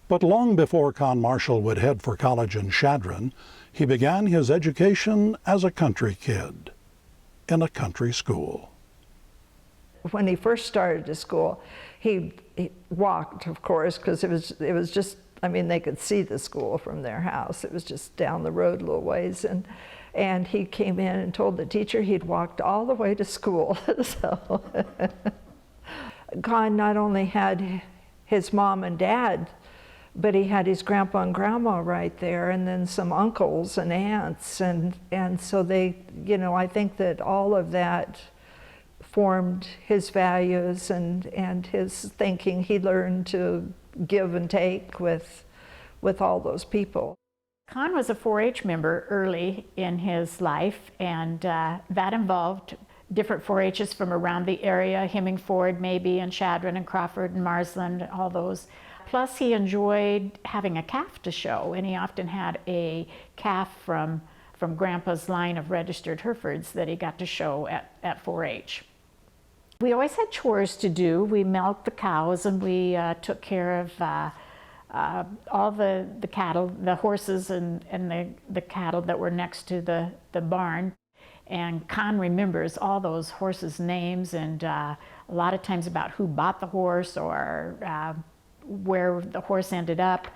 But long before Con Marshall would head for college in Chadron, he began his education as a country kid in a country school. When he first started to school, he walked, of course, because it was just, I mean, they could see the school from their house. It was just down the road a little ways, and he came in and told the teacher he'd walked all the way to school. So Con not only had his mom and dad, but he had his grandpa and grandma right there, and then some uncles and aunts, and so they, you know, I think that all of that formed his values and his thinking. He learned to give and take with all those people. Con was a 4-H member early in his life, and that involved different 4-H's from around the area, Hemingford maybe, and Chadron and Crawford and Marsland, all those. Plus he enjoyed having a calf to show, and he often had a calf from Grandpa's line of registered Herefords that he got to show at 4-H. We always had chores to do. We milked the cows, and we took care of all the cattle, the horses and the cattle that were next to the barn. And Con remembers all those horses' names and a lot of times about who bought the horse or where the horse ended up.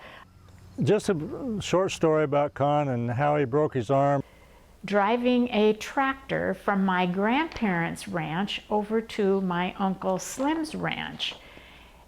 Just a short story about Con and how he broke his arm. Driving a tractor from my grandparents' ranch over to my Uncle Slim's ranch.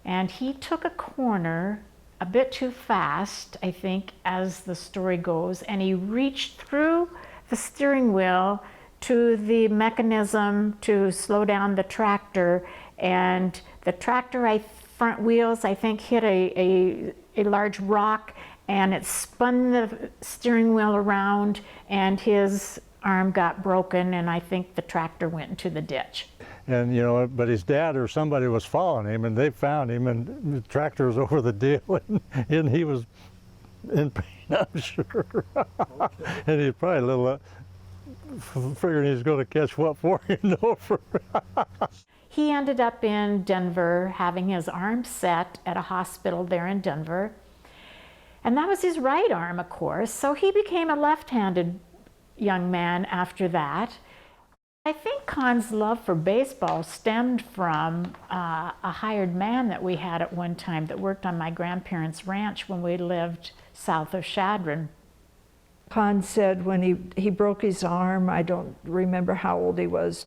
And he took a corner a bit too fast, I think, as the story goes, and he reached through the steering wheel to the mechanism to slow down the tractor, and the tractor front wheels, I think, hit a large rock, and it spun the steering wheel around, and his arm got broken, and I think the tractor went into the ditch. And you know, but his dad or somebody was following him, and they found him, and the tractor was over the deal, and he was in pain, I'm sure. Okay. And he probably a little figuring he was going to catch what for, you know. He ended up in Denver having his arm set at a hospital there in Denver. And that was his right arm, of course, so he became a left-handed young man after that. I think Con's love for baseball stemmed from a hired man that we had at one time that worked on my grandparents' ranch when we lived south of Chadron. Con said when he broke his arm, I don't remember how old he was,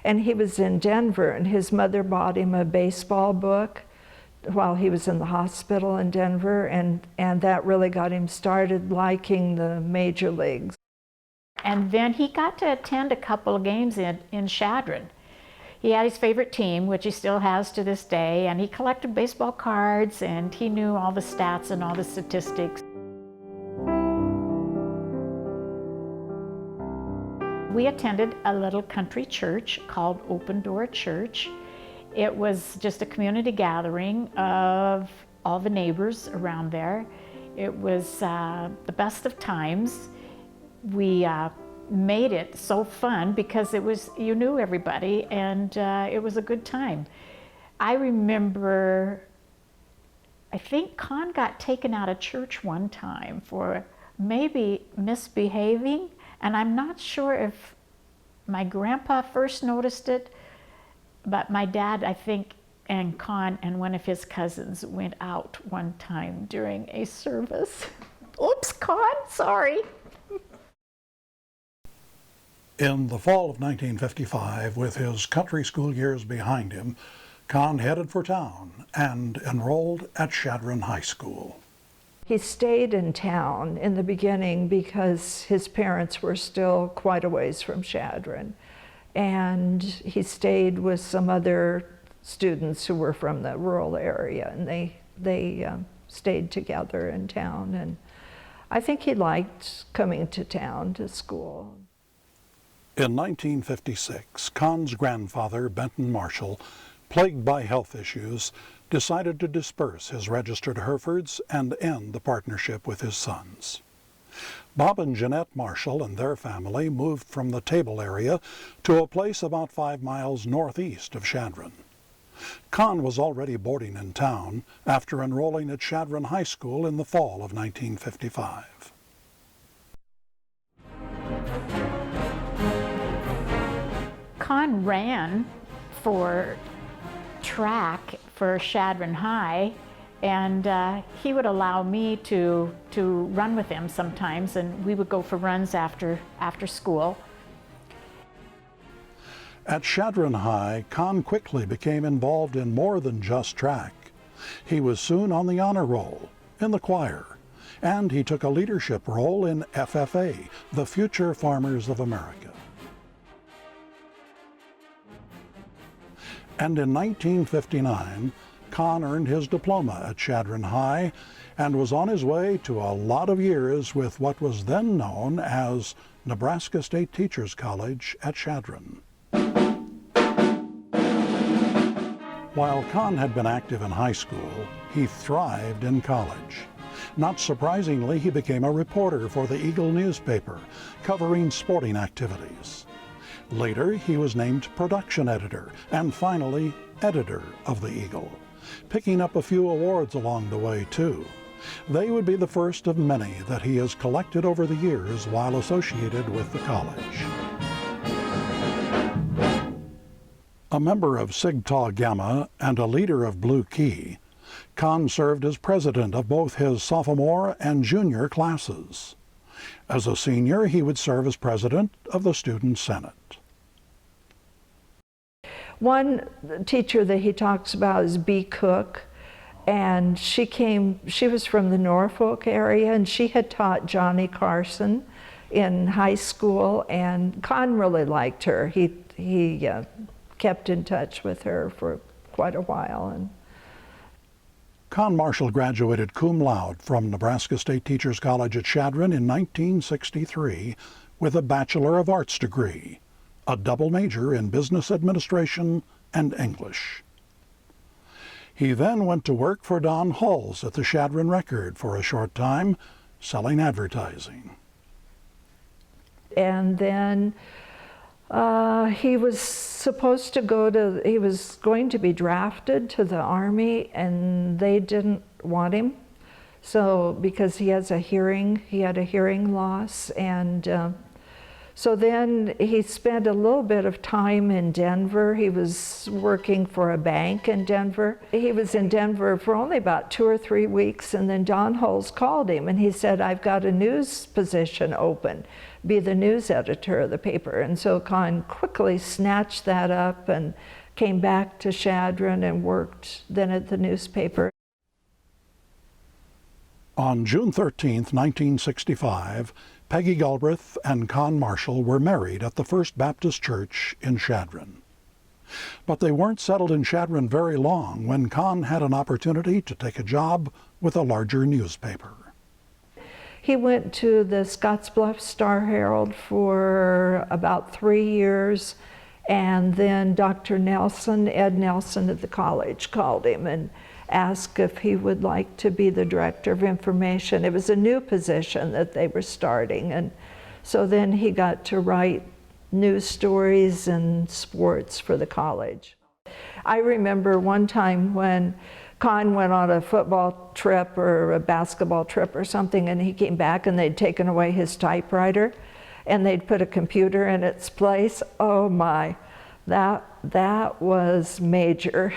and he was in Denver, and his mother bought him a baseball book while he was in the hospital in Denver, and that really got him started liking the major leagues. And then he got to attend a couple of games in Chadron. He had his favorite team, which he still has to this day, and he collected baseball cards, and he knew all the stats and all the statistics. We attended a little country church called Open Door Church. It was just a community gathering of all the neighbors around there. It was the best of times. We made it so fun because you knew everybody, and it was a good time. I remember, I think Con got taken out of church one time for maybe misbehaving, and I'm not sure if my grandpa first noticed it, but my dad, I think, and Con and one of his cousins went out one time during a service. Oops, Con, sorry. In the fall of 1955, with his country school years behind him, Con headed for town and enrolled at Chadron High School. He stayed in town in the beginning because his parents were still quite a ways from Chadron. And he stayed with some other students who were from the rural area, and they stayed together in town. And I think he liked coming to town to school. In 1956, Con's grandfather, Benton Marshall, plagued by health issues, decided to disperse his registered Herefords and end the partnership with his sons. Bob and Jeanette Marshall and their family moved from the Table area to a place about 5 miles northeast of Chadron. Con was already boarding in town after enrolling at Chadron High School in the fall of 1955. Con ran for track for Chadron High, and he would allow me to run with him sometimes, and we would go for runs after school. At Chadron High, Con quickly became involved in more than just track. He was soon on the honor roll, in the choir, and he took a leadership role in FFA, the Future Farmers of America. And in 1959, Con earned his diploma at Chadron High and was on his way to a lot of years with what was then known as Nebraska State Teachers College at Chadron. While Con had been active in high school, he thrived in college. Not surprisingly, he became a reporter for the Eagle newspaper, covering sporting activities. Later, he was named production editor and finally editor of the Eagle, picking up a few awards along the way too. They would be the first of many that he has collected over the years while associated with the college. A member of Sigma Gamma and a leader of Blue Key, Kahn served as president of both his sophomore and junior classes. As a senior, he would serve as president of the Student Senate. One teacher that he talks about is B. Cook, and she was from the Norfolk area, and she had taught Johnny Carson in high school, and Kahn really liked her. He kept in touch with her for quite a while. And Kahn Marshall graduated cum laude from Nebraska State Teachers College at Chadron in 1963 with a Bachelor of Arts degree, a double major in business administration and English. He then went to work for Don Hulls at the Chadron Record for a short time, selling advertising. And then he was going to be drafted to the Army, and they didn't want him. So, because he had a hearing loss, and so then he spent a little bit of time in Denver. He was working for a bank in Denver. He was in Denver for only about 2 or 3 weeks, and then Don Hulls called him, and he said, "I've got a news position open. Be the news editor of the paper." And so Kahn quickly snatched that up and came back to Chadron and worked then at the newspaper. On June 13, 1965, Peggy Galbraith and Kahn Marshall were married at the First Baptist Church in Chadron. But they weren't settled in Chadron very long when Kahn had an opportunity to take a job with a larger newspaper. He went to the Scottsbluff Star-Herald for about 3 years, and then Dr. Nelson, Ed Nelson at the college, called him and asked if he would like to be the director of information. It was a new position that they were starting, and so then he got to write news stories and sports for the college. I remember one time when Kahn went on a football trip or a basketball trip or something, and he came back and they'd taken away his typewriter and they'd put a computer in its place. Oh my, that was major.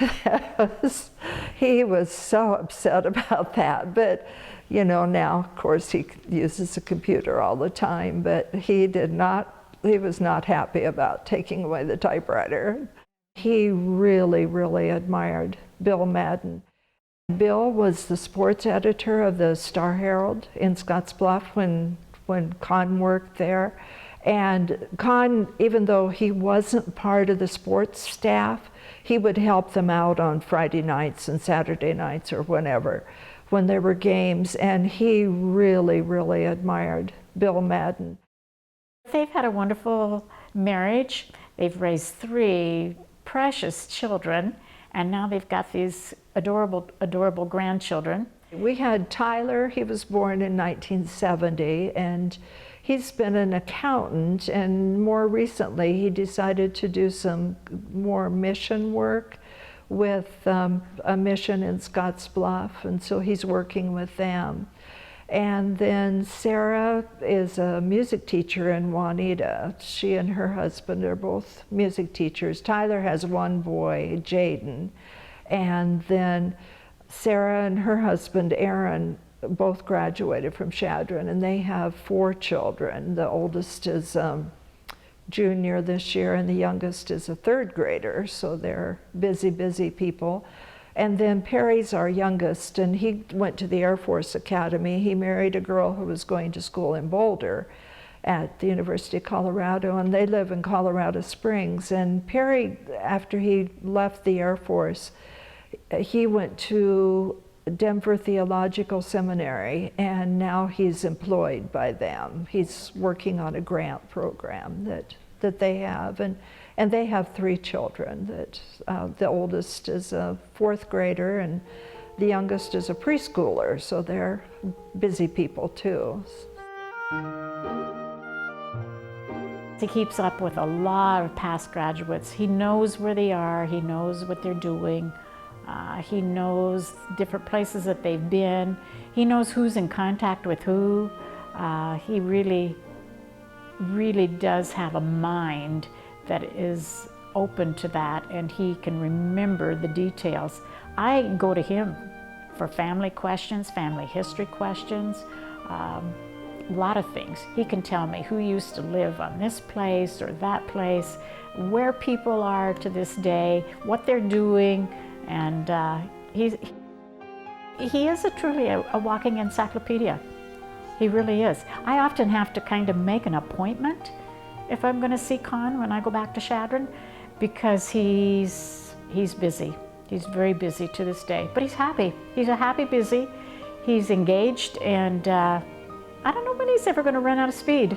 He was so upset about that. But you know, now of course he uses a computer all the time, but he was not happy about taking away the typewriter. He really, really admired Bill Madden. Bill was the sports editor of the Star-Herald in Scottsbluff when Kahn worked there. And Kahn, even though he wasn't part of the sports staff, he would help them out on Friday nights and Saturday nights or whenever, when there were games. And he really, really admired Bill Madden. They've had a wonderful marriage. They've raised 3 precious children, and now they've got these adorable, adorable grandchildren. We had Tyler. He was born in 1970, and he's been an accountant, and more recently he decided to do some more mission work with a mission in Scottsbluff, and so he's working with them. And then Sarah is a music teacher in Juanita. She and her husband are both music teachers. Tyler has 1 boy, Jaden. And then Sarah and her husband, Aaron, both graduated from Chadron, and they have 4 children. The oldest is junior this year, and the youngest is a 3rd grader, so they're busy, busy people. And then Perry's our youngest, and he went to the Air Force Academy. He married a girl who was going to school in Boulder at the University of Colorado, and they live in Colorado Springs. And Perry, after he left the Air Force, he went to Denver Theological Seminary, and now he's employed by them. He's working on a grant program that they have, and they have 3 children. That the oldest is a 4th grader, and the youngest is a preschooler, so they're busy people too. He keeps up with a lot of past graduates. He knows where they are, he knows what they're doing. He knows different places that they've been. He knows who's in contact with who. He really, really does have a mind that is open to that, and he can remember the details. I go to him for family questions, family history questions, a lot of things. He can tell me who used to live on this place or that place, where people are to this day, what they're doing, and he is truly a walking encyclopedia. He really is. I often have to kind of make an appointment if I'm going to see Con when I go back to Chadron, because he's busy. He's very busy to this day, but he's happy. He's a happy busy. He's engaged, and I don't know when he's ever going to run out of speed.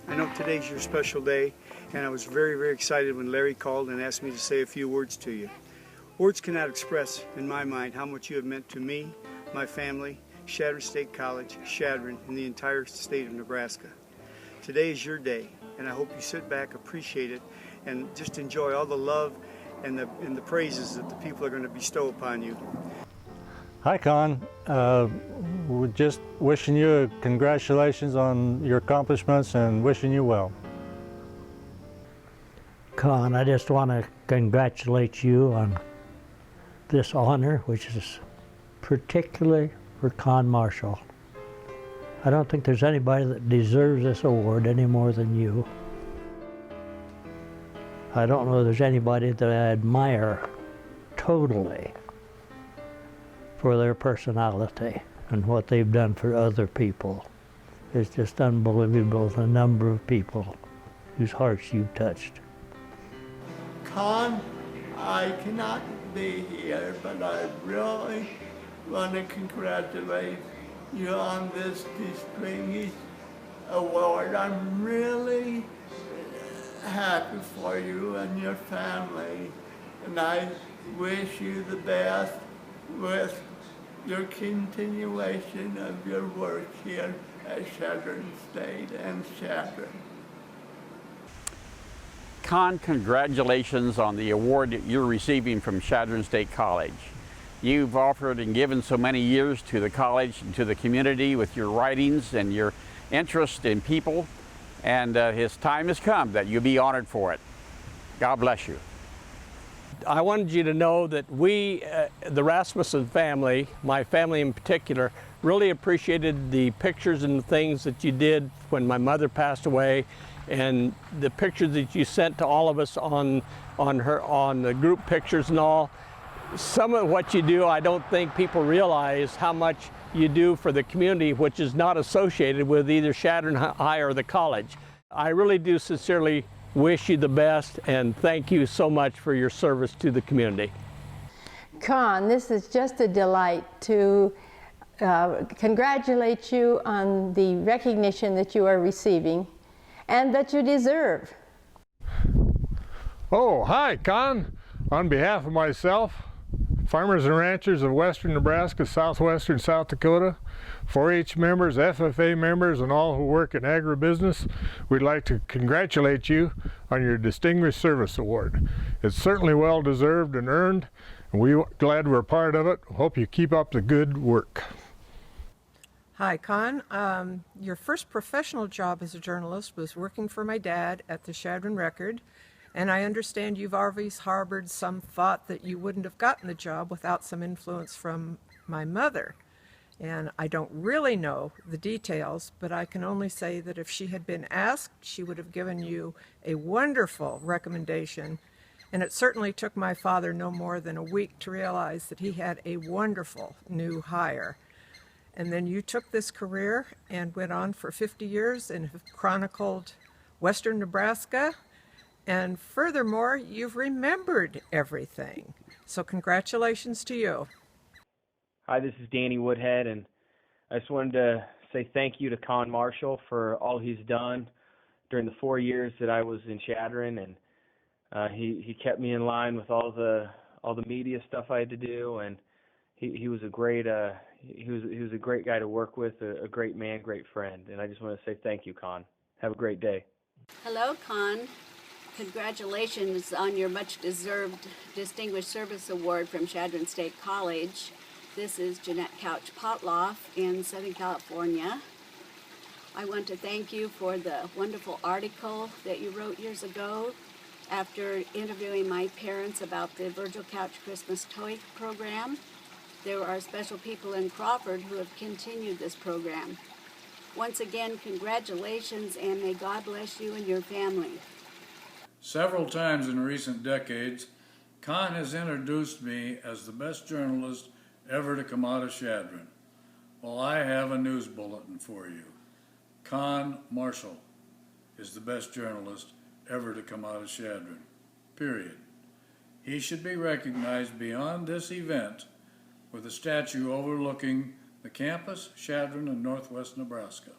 I know today's your special day, and I was very, very excited when Larry called and asked me to say a few words to you. Words cannot express, in my mind, how much you have meant to me, my family, Chadron State College, Chadron, and the entire state of Nebraska. Today is your day, and I hope you sit back, appreciate it, and just enjoy all the love and the praises that the people are going to bestow upon you. Hi, Con. We're just wishing you congratulations on your accomplishments and wishing you well. Con, I just want to congratulate you on this honor, which is particularly for Con Marshall. I don't think there's anybody that deserves this award any more than you. I don't know if there's anybody that I admire totally for their personality and what they've done for other people. It's just unbelievable the number of people whose hearts you've touched. Con, I cannot be here, but I really want to congratulate you on this distinguished award. I'm really happy for you and your family, and I wish you the best with your continuation of your work here at Chadron State and Chadron. Con, congratulations on the award that you're receiving from Chadron State College. You've offered and given so many years to the college and to the community with your writings and your interest in people, and his time has come that you'll be honored for it. God bless you. I wanted you to know that we, the Rasmussen family, my family in particular, really appreciated the pictures and the things that you did when my mother passed away, and the pictures that you sent to all of us on the group pictures and all. Some of what you do, I don't think people realize how much you do for the community, which is not associated with either Chadron High or the college. I really do sincerely wish you the best, and thank you so much for your service to the community. Con, this is just a delight to congratulate you on the recognition that you are receiving and that you deserve. Oh, hi, Con. On behalf of myself, farmers and ranchers of western Nebraska, southwestern South Dakota, 4-H members, FFA members, and all who work in agribusiness, we'd like to congratulate you on your Distinguished Service Award. It's certainly well deserved and earned, and we're glad we're part of it. Hope you keep up the good work. Hi, Con. Your first professional job as a journalist was working for my dad at the Chadron Record, and I understand you've always harbored some thought that you wouldn't have gotten the job without some influence from my mother. And I don't really know the details, but I can only say that if she had been asked, she would have given you a wonderful recommendation And it certainly took my father no more than a week to realize that he had a wonderful new hire. And then you took this career and went on for 50 years and have chronicled Western Nebraska. And furthermore, you've remembered everything. So congratulations to you. Hi, this is Danny Woodhead, and I just wanted to say thank you to Con Marshall for all he's done during the 4 years that I was in Chadron, and he kept me in line with all the media stuff I had to do, and he was a great he was a great guy to work with, a great man, great friend, and I just want to say thank you, Con. Have a great day. Hello, Con. Congratulations on your much-deserved Distinguished Service Award from Chadron State College. This is Jeanette Couch Potloff in Southern California. I want to thank you for the wonderful article that you wrote years ago after interviewing my parents about the Virgil Couch Christmas Toy Program. There are special people in Crawford who have continued this program. Once again, congratulations, and may God bless you and your family. Several times in recent decades, Con has introduced me as the best journalist ever to come out of Chadron. Well, I have a news bulletin for you. Con Marshall is the best journalist ever to come out of Chadron, period. He should be recognized beyond this event with a statue overlooking the campus, Chadron, and Northwest Nebraska.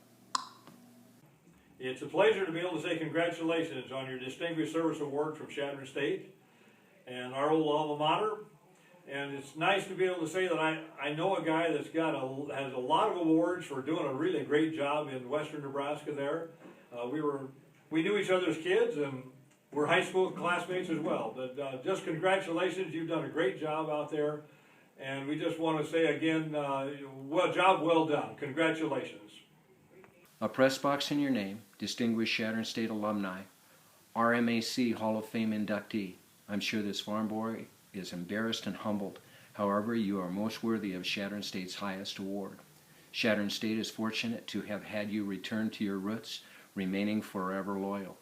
It's a pleasure to be able to say congratulations on your Distinguished Service Award from Chadron State and our old alma mater. And it's nice to be able to say that I know a guy that's has a lot of awards for doing a really great job in Western Nebraska there. We knew each other as kids, and we're high school classmates as well. But just congratulations, you've done a great job out there. And we just want to say again, job well done. Congratulations. A press box in your name, Distinguished Chadron State Alumni, RMAC Hall of Fame inductee. I'm sure this farm boy is embarrassed and humbled. However, you are most worthy of Chadron State's highest award. Chadron State is fortunate to have had you return to your roots, remaining forever loyal.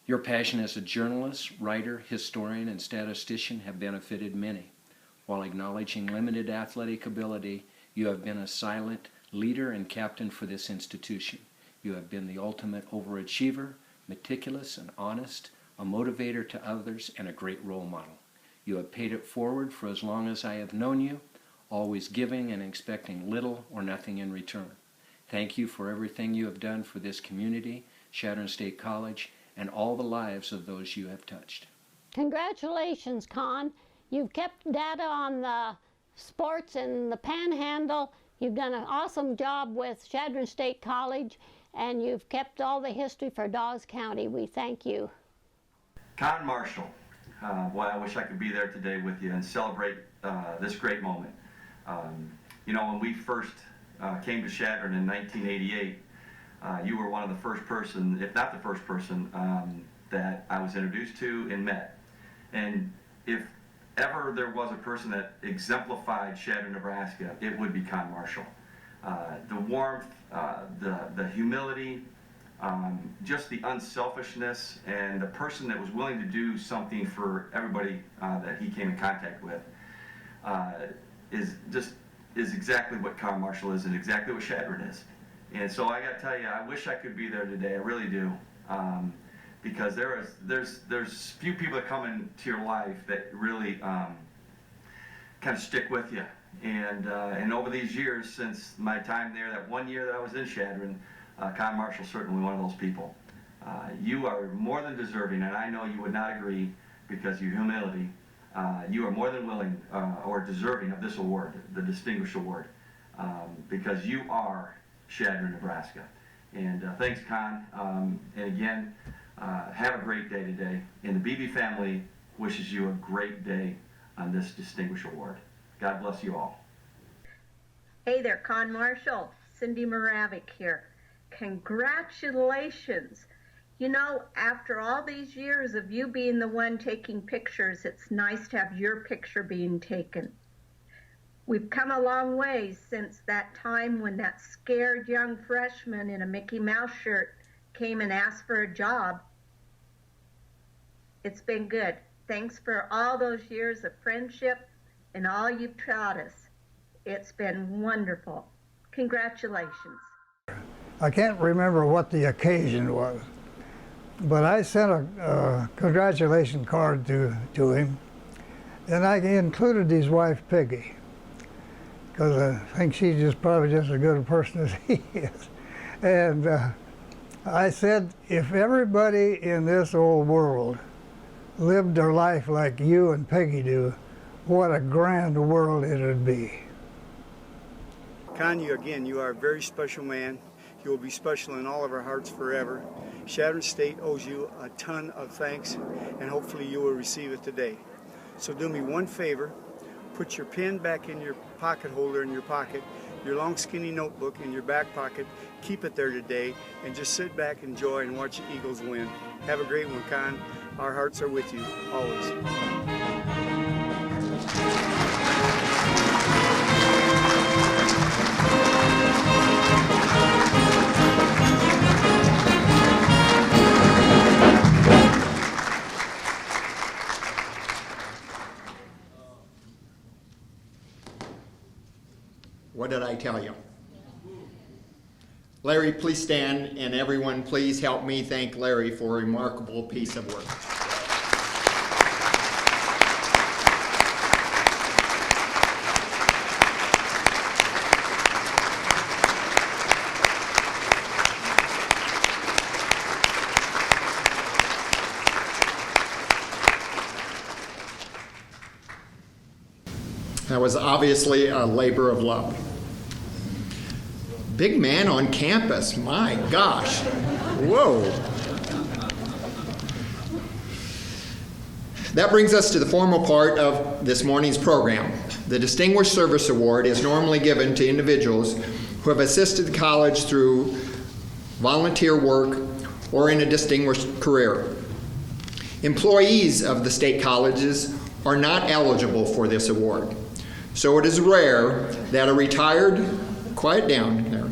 Your passion as a journalist, writer, historian, and statistician have benefited many. While acknowledging limited athletic ability, you have been a silent leader and captain for this institution. You have been the ultimate overachiever, meticulous and honest, a motivator to others, and a great role model. You have paid it forward for as long as I have known you, always giving and expecting little or nothing in return. Thank you for everything you have done for this community, Chadron State College, and all the lives of those you have touched. Congratulations, Con. You've kept data on the sports in the Panhandle. You've done an awesome job with Chadron State College, and you've kept all the history for Dawes County. We thank you. Con Marshall. Boy, I wish I could be there today with you and celebrate this great moment. You know, when we first came to Chadron in 1988, you were one of the first person, if not the first person, that I was introduced to and met. And if ever there was a person that exemplified Chadron, Nebraska, it would be Con Marshall. The warmth, the humility, just the unselfishness, and the person that was willing to do something for everybody that he came in contact with is exactly what Con Marshall is and exactly what Chadron is. And so I got to tell you, I wish I could be there today. I really do. Because there's few people that come into your life that really kind of stick with you, and over these years since my time there, that 1 year that I was in Chadron, Con Marshall's certainly one of those people. You are more than deserving, and I know you would not agree because of your humility. You are more than willing or deserving of this award, the Distinguished Award, because you are Chadron, Nebraska. And thanks, Con. And again. Have a great day today, and the Beebe family wishes you a great day on this Distinguished Award. God bless you all. Hey there, Con Marshall. Cindy Moravik here. Congratulations. You know, after all these years of you being the one taking pictures, it's nice to have your picture being taken. We've come a long way since that time when that scared young freshman in a Mickey Mouse shirt came and asked for a job. It's been good. Thanks for all those years of friendship and all you've taught us. It's been wonderful. Congratulations. I can't remember what the occasion was, but I sent a congratulation card to him, and I included his wife, Peggy, because I think she's probably just as good a person as he is. And I said, if everybody in this old world lived their life like you and Peggy do, what a grand world it would be. Con, you are a very special man. You will be special in all of our hearts forever. Chadron State owes you a ton of thanks, and hopefully you will receive it today. So do me one favor, put your pen back in your pocket holder in your pocket, your long skinny notebook in your back pocket, keep it there today, and just sit back, enjoy, and watch the Eagles win. Have a great one, Con. Our hearts are with you, always. What did I tell you? Larry, please stand, and everyone please help me thank Larry for a remarkable piece of work. That was obviously a labor of love. Big man on campus, my gosh. Whoa. That brings us to the formal part of this morning's program. The Distinguished Service Award is normally given to individuals who have assisted the college through volunteer work or in a distinguished career. Employees of the state colleges are not eligible for this award. So it is rare that a retired, quiet down there.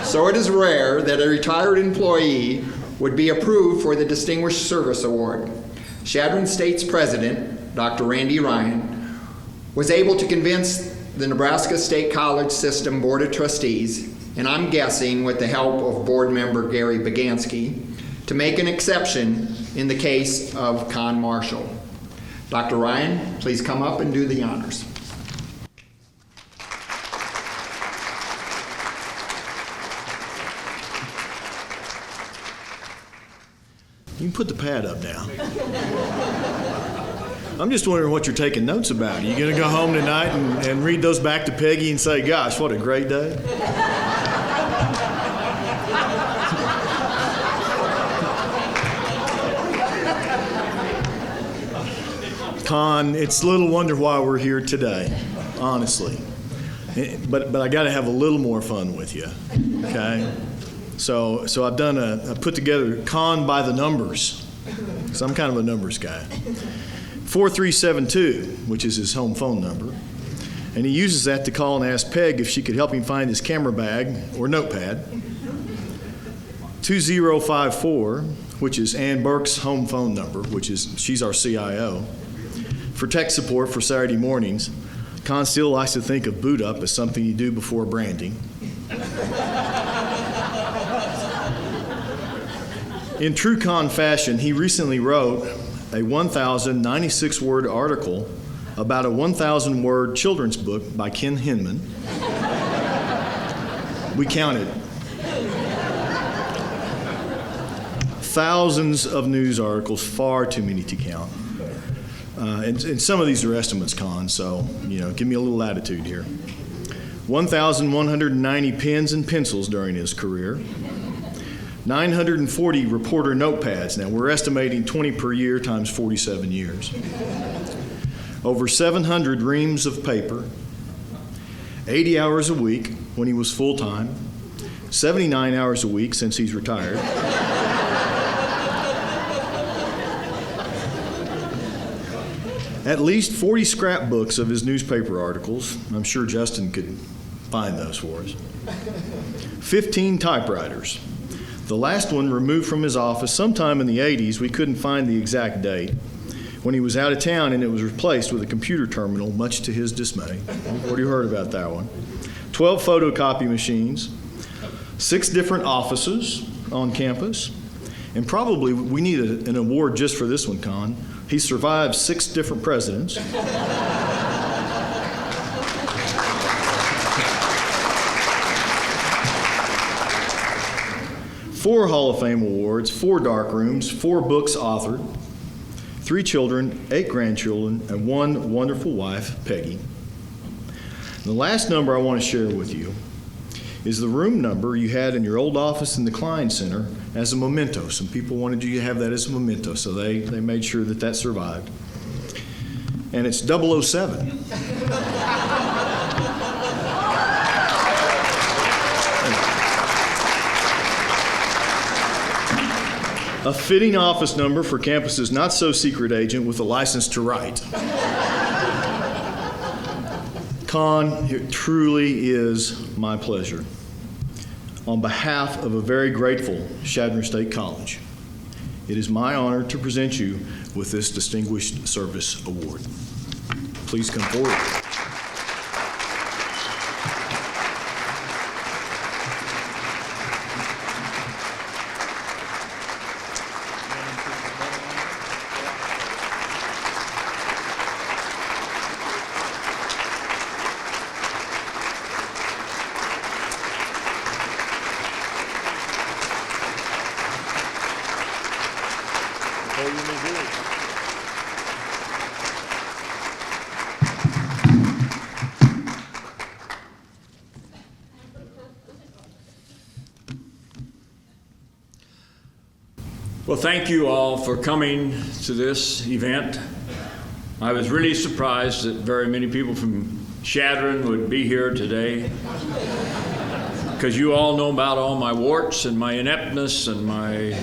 So it is rare that a retired employee would be approved for the Distinguished Service Award. Chadron State's president, Dr. Randy Ryan, was able to convince the Nebraska State College System Board of Trustees, and I'm guessing with the help of board member Gary Bagansky, to make an exception in the case of Con Marshall. Dr. Ryan, please come up and do the honors. You can put the pad up now. I'm just wondering what you're taking notes about. Are you going to go home tonight and read those back to Peggy and say, gosh, what a great day? Con, it's little wonder why we're here today, honestly. But I got to have a little more fun with you, okay? So I put together Con by the numbers, because I'm kind of a numbers guy. 4372, which is his home phone number, and he uses that to call and ask Peg if she could help him find his camera bag or notepad. 2054, which is Ann Burke's home phone number, she's our CIO. For tech support for Saturday mornings, Con still likes to think of boot up as something you do before branding. In true Con fashion, he recently wrote a 1,096-word article about a 1,000-word children's book by Ken Hinman. We counted. Thousands of news articles, far too many to count. And some of these are estimates, Con, so, give me a little latitude here. 1,190 pens and pencils during his career. 940 reporter notepads. Now, we're estimating 20 per year times 47 years. Over 700 reams of paper. 80 hours a week when he was full-time. 79 hours a week since he's retired. At least 40 scrapbooks of his newspaper articles. I'm sure Justin could find those for us. 15 typewriters. The last one removed from his office sometime in the 80s. We couldn't find the exact date. when he was out of town, and it was replaced with a computer terminal, much to his dismay. You've already heard about that one. 12 photocopy machines, 6 different offices on campus, and probably we need an award just for this one, Con. He survived 6 different presidents. 4 Hall of Fame awards, 4 dark rooms, 4 books authored, 3 children, 8 grandchildren, and 1 wonderful wife, Peggy. And the last number I want to share with you is the room number you had in your old office in the Klein Center as a memento. Some people wanted you to have that as a memento, so they made sure that that survived. And it's 007. A fitting office number for campus's not-so-secret agent with a license to write. Con, it truly is my pleasure. On behalf of a very grateful Chadron State College, it is my honor to present you with this Distinguished Service Award. Please come forward. Well, thank you all for coming to this event. I was really surprised that very many people from Chadron would be here today, because you all know about all my warts and my ineptness and my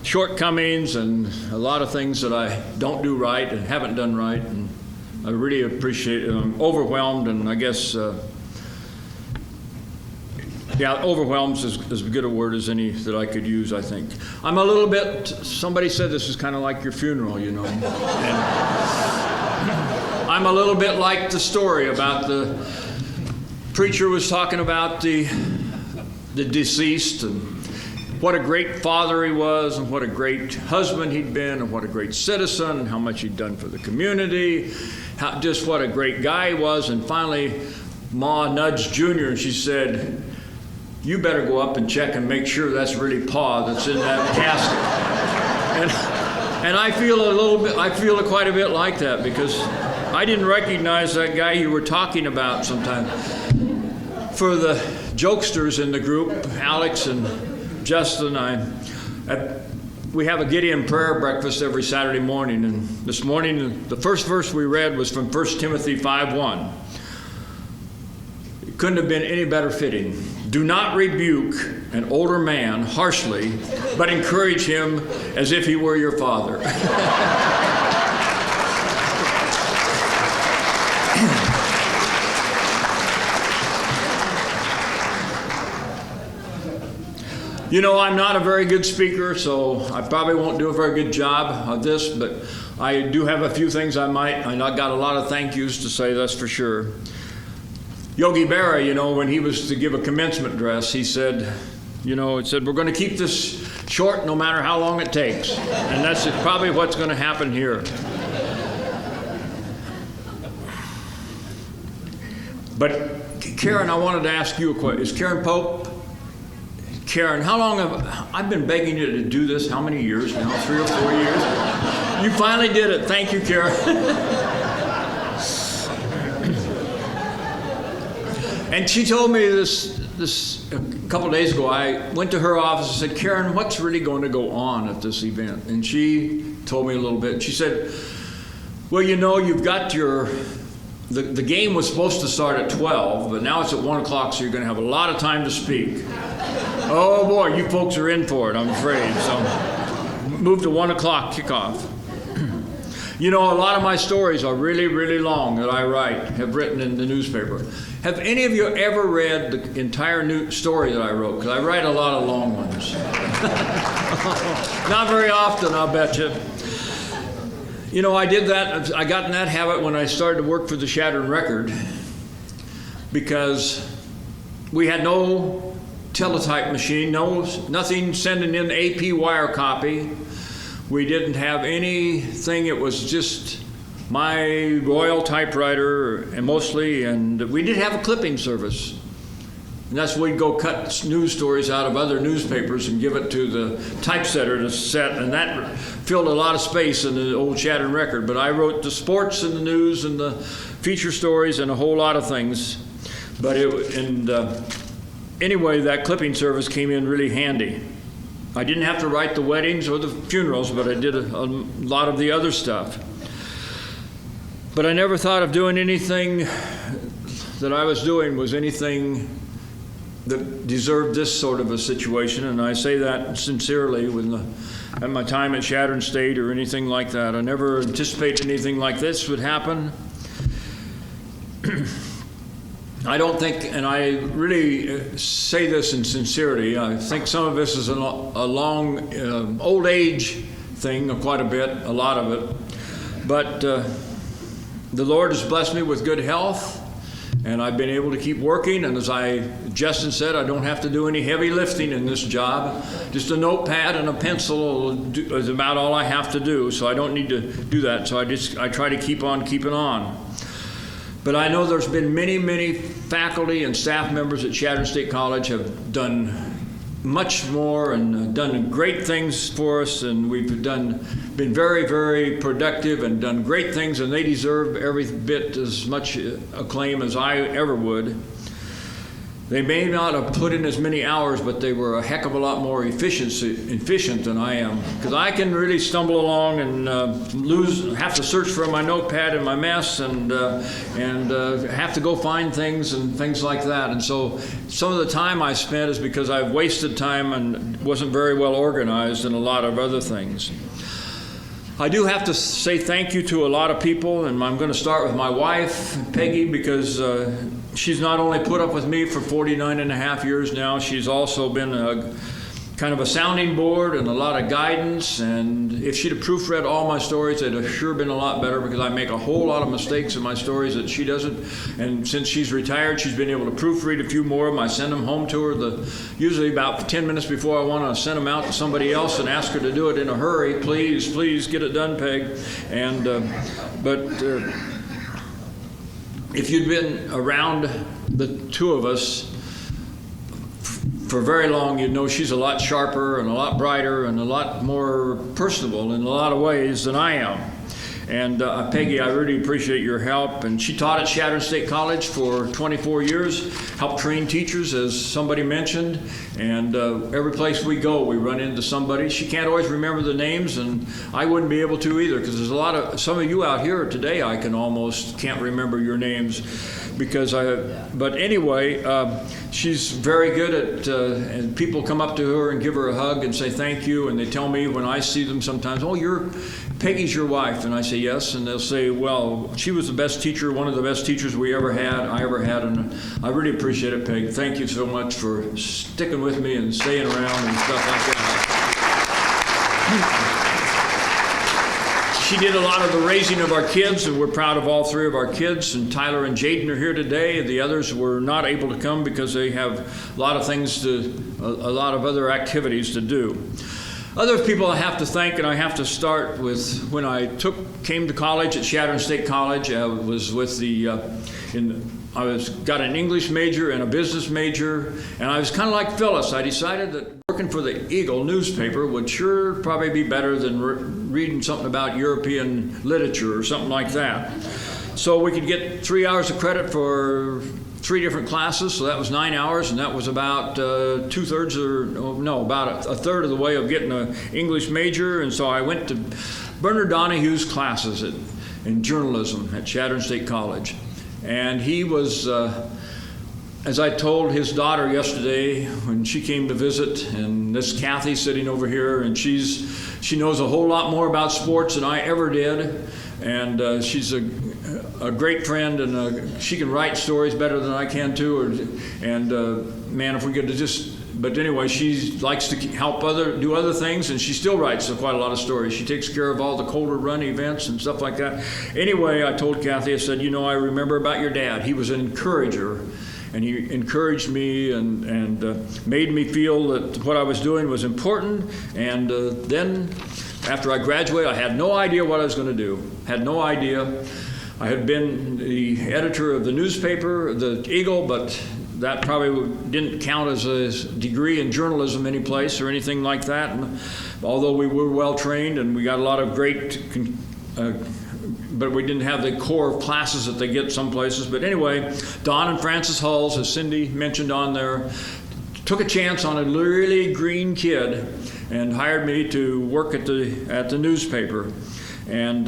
shortcomings and a lot of things that I don't do right and haven't done right. And I really appreciate it. I'm overwhelmed, and I guess overwhelmed is as good a word as any that I could use, I think. I'm a little bit, somebody said this is kind of like your funeral, you know. And I'm a little bit like the story about the preacher was talking about the deceased and what a great father he was and what a great husband he'd been and what a great citizen and how much he'd done for the community, just what a great guy he was. And finally, Ma nudged Junior and she said, "You better go up and check and make sure that's really Pa that's in that casket." And I feel quite a bit like that, because I didn't recognize that guy you were talking about sometimes. For the jokesters in the group, Alex and Justin, we have a Gideon prayer breakfast every Saturday morning, and this morning the first verse we read was from 1 Timothy 5:1. It couldn't have been any better fitting. Do not rebuke an older man harshly, but encourage him as if he were your father. You know, I'm not a very good speaker, so I probably won't do a very good job of this, but I do have a few things I got a lot of thank yous to say, that's for sure. Yogi Berra, you know, when he was to give a commencement address, he said, we're going to keep this short no matter how long it takes. And that's probably what's going to happen here. But Karen, I wanted to ask you a question. Is Karen Pope? Karen, how long I've been begging you to do this? How many years now? 3 or 4 years? You finally did it. Thank you, Karen. And she told me this a couple of days ago. I went to her office and said, "Karen, what's really going to go on at this event?" And she told me a little bit. She said, "Well, you've got the game was supposed to start at 12, but now it's at 1 o'clock, so you're going to have a lot of time to speak." Oh boy, you folks are in for it, I'm afraid. So move to 1 o'clock kickoff. A lot of my stories are really, really long that I have written in the newspaper. Have any of you ever read the entire new story that I wrote? Because I write a lot of long ones. Not very often, I'll bet you. You know, I did that. I got in that habit when I started to work for the Chadron Record, because we had no teletype machine, nothing sending in AP wire copy. We didn't have anything. It was just my Royal typewriter, and we did have a clipping service. And that's we'd go cut news stories out of other newspapers and give it to the typesetter to set, and that filled a lot of space in the old Chadron Record. But I wrote the sports and the news and the feature stories and a whole lot of things. But anyway, that clipping service came in really handy. I didn't have to write the weddings or the funerals, but I did a lot of the other stuff. But I never thought of doing anything that I was doing was anything that deserved this sort of a situation, and I say that sincerely at my time at Chadron State or anything like that. I never anticipated anything like this would happen. I don't think, and I really say this in sincerity, I think some of this is a long old age thing, quite a bit, a lot of it. But the Lord has blessed me with good health, and I've been able to keep working, and as Justin said, I don't have to do any heavy lifting in this job. Just a notepad and a pencil is about all I have to do, so I don't need to do that. So I try to keep on keeping on. But I know there's been many, many faculty and staff members at Chadron State College have done much more and done great things for us, and we've been very, very productive and done great things, and they deserve every bit as much acclaim as I ever would. They may not have put in as many hours, but they were a heck of a lot more efficient than I am, because I can really stumble along and have to search for my notepad and my mess, and have to go find things and things like that. And so some of the time I spent is because I've wasted time and wasn't very well organized in a lot of other things. I do have to say thank you to a lot of people, and I'm going to start with my wife, Peggy, because she's not only put up with me for 49 and a half years now, she's also been kind of a sounding board and a lot of guidance, and if she'd have proofread all my stories, it'd have sure been a lot better, because I make a whole lot of mistakes in my stories that she doesn't. And since she's retired, she's been able to proofread a few more of them. I send them home to her usually about 10 minutes before I want to send them out to somebody else and ask her to do it in a hurry. Please get it done, Peg. And if you'd been around the two of us for very long, you'd know she's a lot sharper and a lot brighter and a lot more personable in a lot of ways than I am. And Peggy, I really appreciate your help. And she taught at Chadron State College for 24 years, helped train teachers, as somebody mentioned. And every place we go, we run into somebody. She can't always remember the names, and I wouldn't be able to either, because there's some of you out here today I can't remember your names. But anyway, she's very good at, and people come up to her and give her a hug and say thank you, and they tell me when I see them sometimes, oh, Peggy's your wife, and I say yes, and they'll say, well, she was the best teacher, one of the best teachers I ever had, and I really appreciate it, Peg. Thank you so much for sticking with me and staying around and stuff like that. She did a lot of the raising of our kids, and we're proud of all three of our kids. And Tyler and Jaden are here today. The others were not able to come because they have a lot of a lot of other activities to do. Other people I have to thank, and I have to start with when I came to college at Chadron State College. I was with got an English major and a business major, and I was kind of like Phyllis. I decided that working for the Eagle newspaper would sure probably be better than reading something about European literature or something like that. So we could get 3 hours of credit for 3 different classes, so that was 9 hours, and that was about about a third of the way of getting an English major. And so I went to Bernard Donohue's classes in journalism at Chadron State College. And he was, as I told his daughter yesterday when she came to visit, and this Kathy sitting over here, and she knows a whole lot more about sports than I ever did, and she's a great friend, and she can write stories better than I can too. Man, if we could just but anyway, she likes to help do other things, and she still writes quite a lot of stories. She takes care of all the Colder Run events and stuff like that. Anyway, I told Kathy, I said, I remember about your dad. He was an encourager, and he encouraged me and made me feel that what I was doing was important. And then after I graduated, I had no idea what I was going to do. Had no idea. I had been the editor of the newspaper, the Eagle, but that probably didn't count as a degree in journalism any place or anything like that. And although we were well trained and we got a lot of great, but we didn't have the core of classes that they get some places. But anyway, Don and Francis Hulls, as Cindy mentioned on there, took a chance on a really green kid and hired me to work at the newspaper. And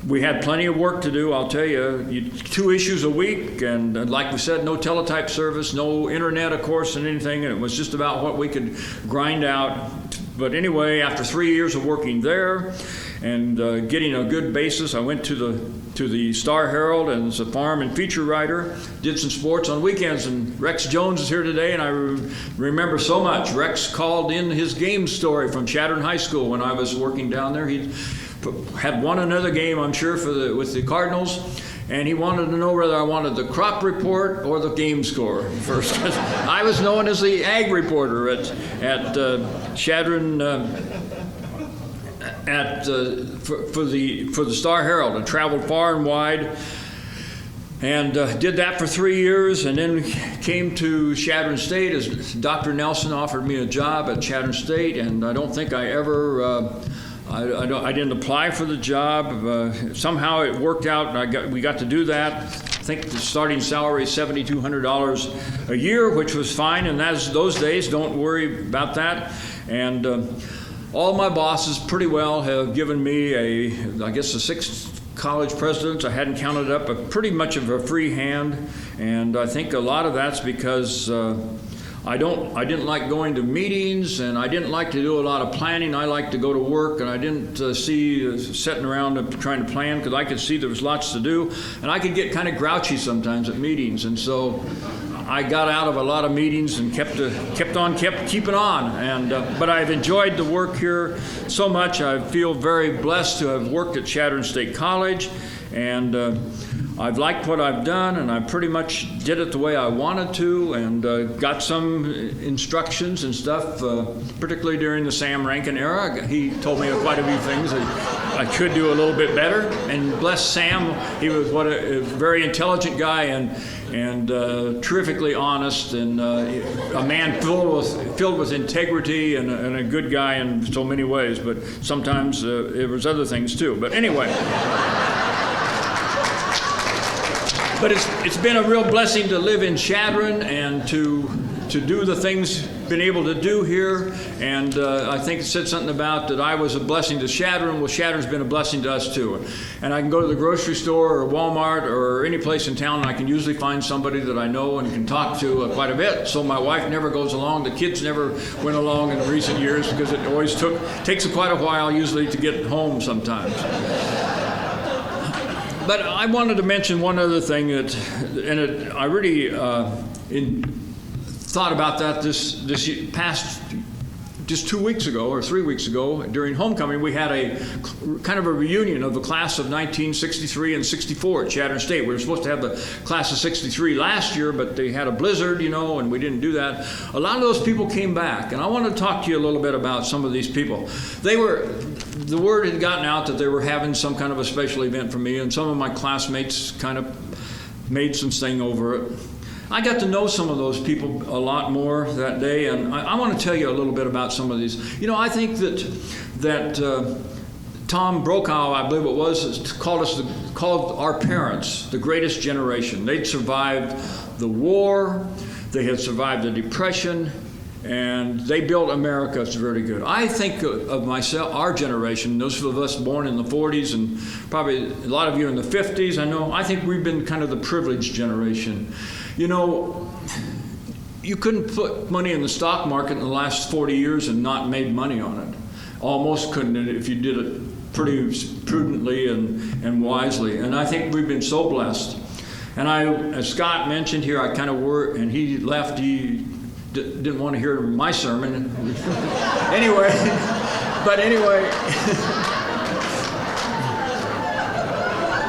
we had plenty of work to do, I'll tell you. 2 issues a week, and like we said, no teletype service, no internet, of course, and anything. And it was just about what we could grind out. But anyway, after 3 years of working there and getting a good basis, I went to the Star-Herald and as a farm and feature writer, did some sports on weekends. And Rex Jones is here today, and I remember so much. Rex called in his game story from Chadron High School when I was working down there. He had won another game, I'm sure, with the Cardinals, and he wanted to know whether I wanted the crop report or the game score first. I was known as the ag reporter at Chadron for the Star-Herald, and traveled far and wide, and did that for 3 years, and then came to Chadron State as Dr. Nelson offered me a job at Chadron State, and I don't think I ever. I didn't apply for the job. Somehow it worked out, and we got to do that. I think the starting salary is $7,200 a year, which was fine, and those days, don't worry about that. And all my bosses pretty well have given me I guess the 6th college presidents. I hadn't counted up, but pretty much of a free hand, and I think a lot of that's because I didn't like going to meetings, and I didn't like to do a lot of planning. I liked to go to work, and I didn't see sitting around trying to plan, because I could see there was lots to do, and I could get kind of grouchy sometimes at meetings, and so I got out of a lot of meetings and kept keeping on. And but I've enjoyed the work here so much. I feel very blessed to have worked at Chadron State College, and I've liked what I've done, and I pretty much did it the way I wanted to, and got some instructions and stuff, particularly during the Sam Rankin era. He told me quite a few things that I could do a little bit better, and bless Sam, he was a very intelligent guy and terrifically honest, and a man filled with integrity, and a good guy in so many ways, but sometimes it was other things too. But anyway. But it's been a real blessing to live in Chadron and to do the things been able to do here. And I think it said something about that I was a blessing to Chadron. Well, Chadron's been a blessing to us too. And I can go to the grocery store or Walmart or any place in town, and I can usually find somebody that I know and can talk to quite a bit. So my wife never goes along. The kids never went along in recent years, because it always takes quite a while usually to get home sometimes. But I wanted to mention one other thing I really thought about that this past, just 2 weeks ago or 3 weeks ago during homecoming. We had a kind of a reunion of the class of 1963 and 64 at Chadron State. We were supposed to have the class of 63 last year, but they had a blizzard, and we didn't do that. A lot of those people came back, and I want to talk to you a little bit about some of these people. The word had gotten out that they were having some kind of a special event for me, and some of my classmates kind of made some thing over it. I got to know some of those people a lot more that day, and I want to tell you a little bit about some of these. I think that Tom Brokaw, I believe it was, called our parents the greatest generation. They'd survived the war, they had survived the Depression, and they built America very good. I think of myself, our generation, those of us born in the 40s and probably a lot of you in the 50s, I think we've been kind of the privileged generation. You couldn't put money in the stock market in the last 40 years and not made money on it. Almost couldn't if you did it pretty prudently and wisely. And I think we've been so blessed. And as Scott mentioned here, I kind of worry, and he left, didn't want to hear my sermon. Anyway,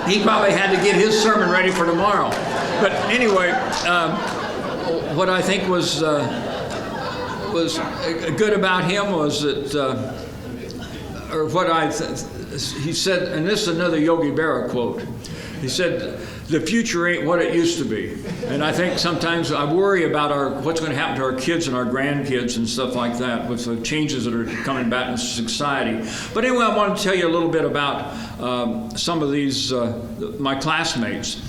he probably had to get his sermon ready for tomorrow. But anyway, what I think was good about him was that, he said, and this is another Yogi Berra quote. He said, "The future ain't what it used to be." And I think sometimes I worry about what's going to happen to our kids and our grandkids and stuff like that with the changes that are coming back in society. But anyway, I want to tell you a little bit about some of these, my classmates,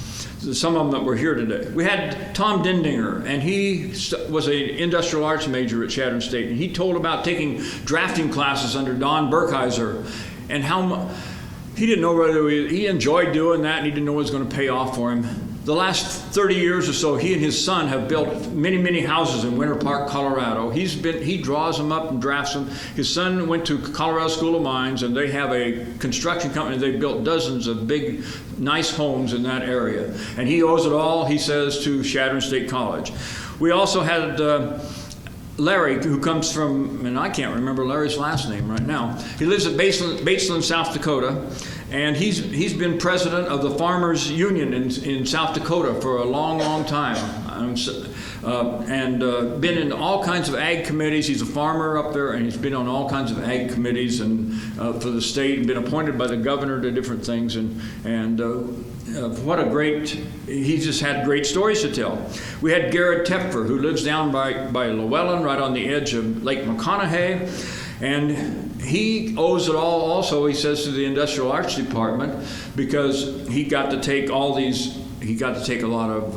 some of them that were here today. We had Tom Dindinger, and he was an industrial arts major at Chadron State, and he told about taking drafting classes under Don Berkheiser and how he didn't know whether he enjoyed doing that, and he didn't know what was going to pay off for him. The last 30 years or so, he and his son have built many, many houses in Winter Park, Colorado. He draws them up and drafts them. His son went to Colorado School of Mines, and they have a construction company. They built dozens of big, nice homes in that area. And he owes it all, he says, to Chadron State College. We also had Larry, who comes from, and I can't remember Larry's last name right now. He lives at Batesland, South Dakota, and he's been president of the Farmers Union in South Dakota for a long, long time, and been in all kinds of ag committees. He's a farmer up there, and he's been on all kinds of ag committees and for the state, and been appointed by the governor to different things, and what a great, he just had great stories to tell. We had Garrett Tepfer, who lives down by Llewellyn, right on the edge of Lake McConaughey, and he owes it all also, he says, to the Industrial Arts Department, because he got to take a lot of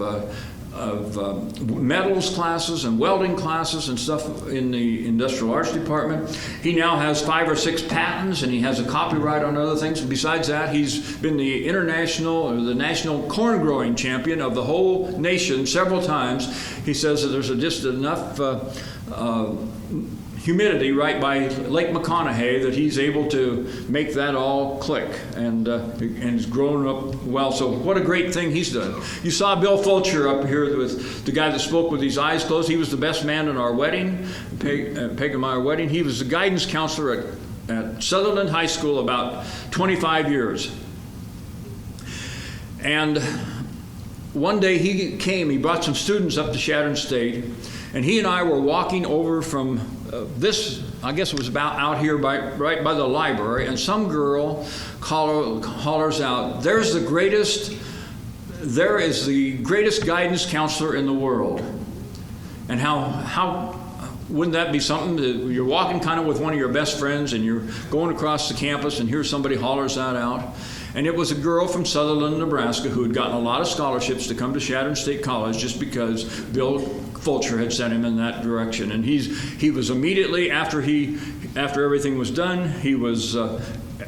metals classes and welding classes and stuff in the Industrial Arts Department. He now has 5 or 6 patents, and he has a copyright on other things. And besides that, he's been the national corn growing champion of the whole nation several times. He says that there's just enough humidity right by Lake McConaughey that he's able to make that all click, and he's grown up well. So what a great thing he's done. You saw Bill Fulcher up here with the guy that spoke with his eyes closed. He was the best man in our wedding, Peg and my wedding. He was the guidance counselor at Sutherland High School about 25 years. And one day he brought some students up to Chadron State, and he and I were walking over from I guess it was about out here right by the library, and some girl hollers out, there is the greatest guidance counselor in the world. And how wouldn't that be something that you're walking kind of with one of your best friends, and you're going across the campus, and here somebody hollers that out. And it was a girl from Sutherland, Nebraska, who had gotten a lot of scholarships to come to Chadron State College just because Bill Fulcher had sent him in that direction. And he was immediately after everything was done,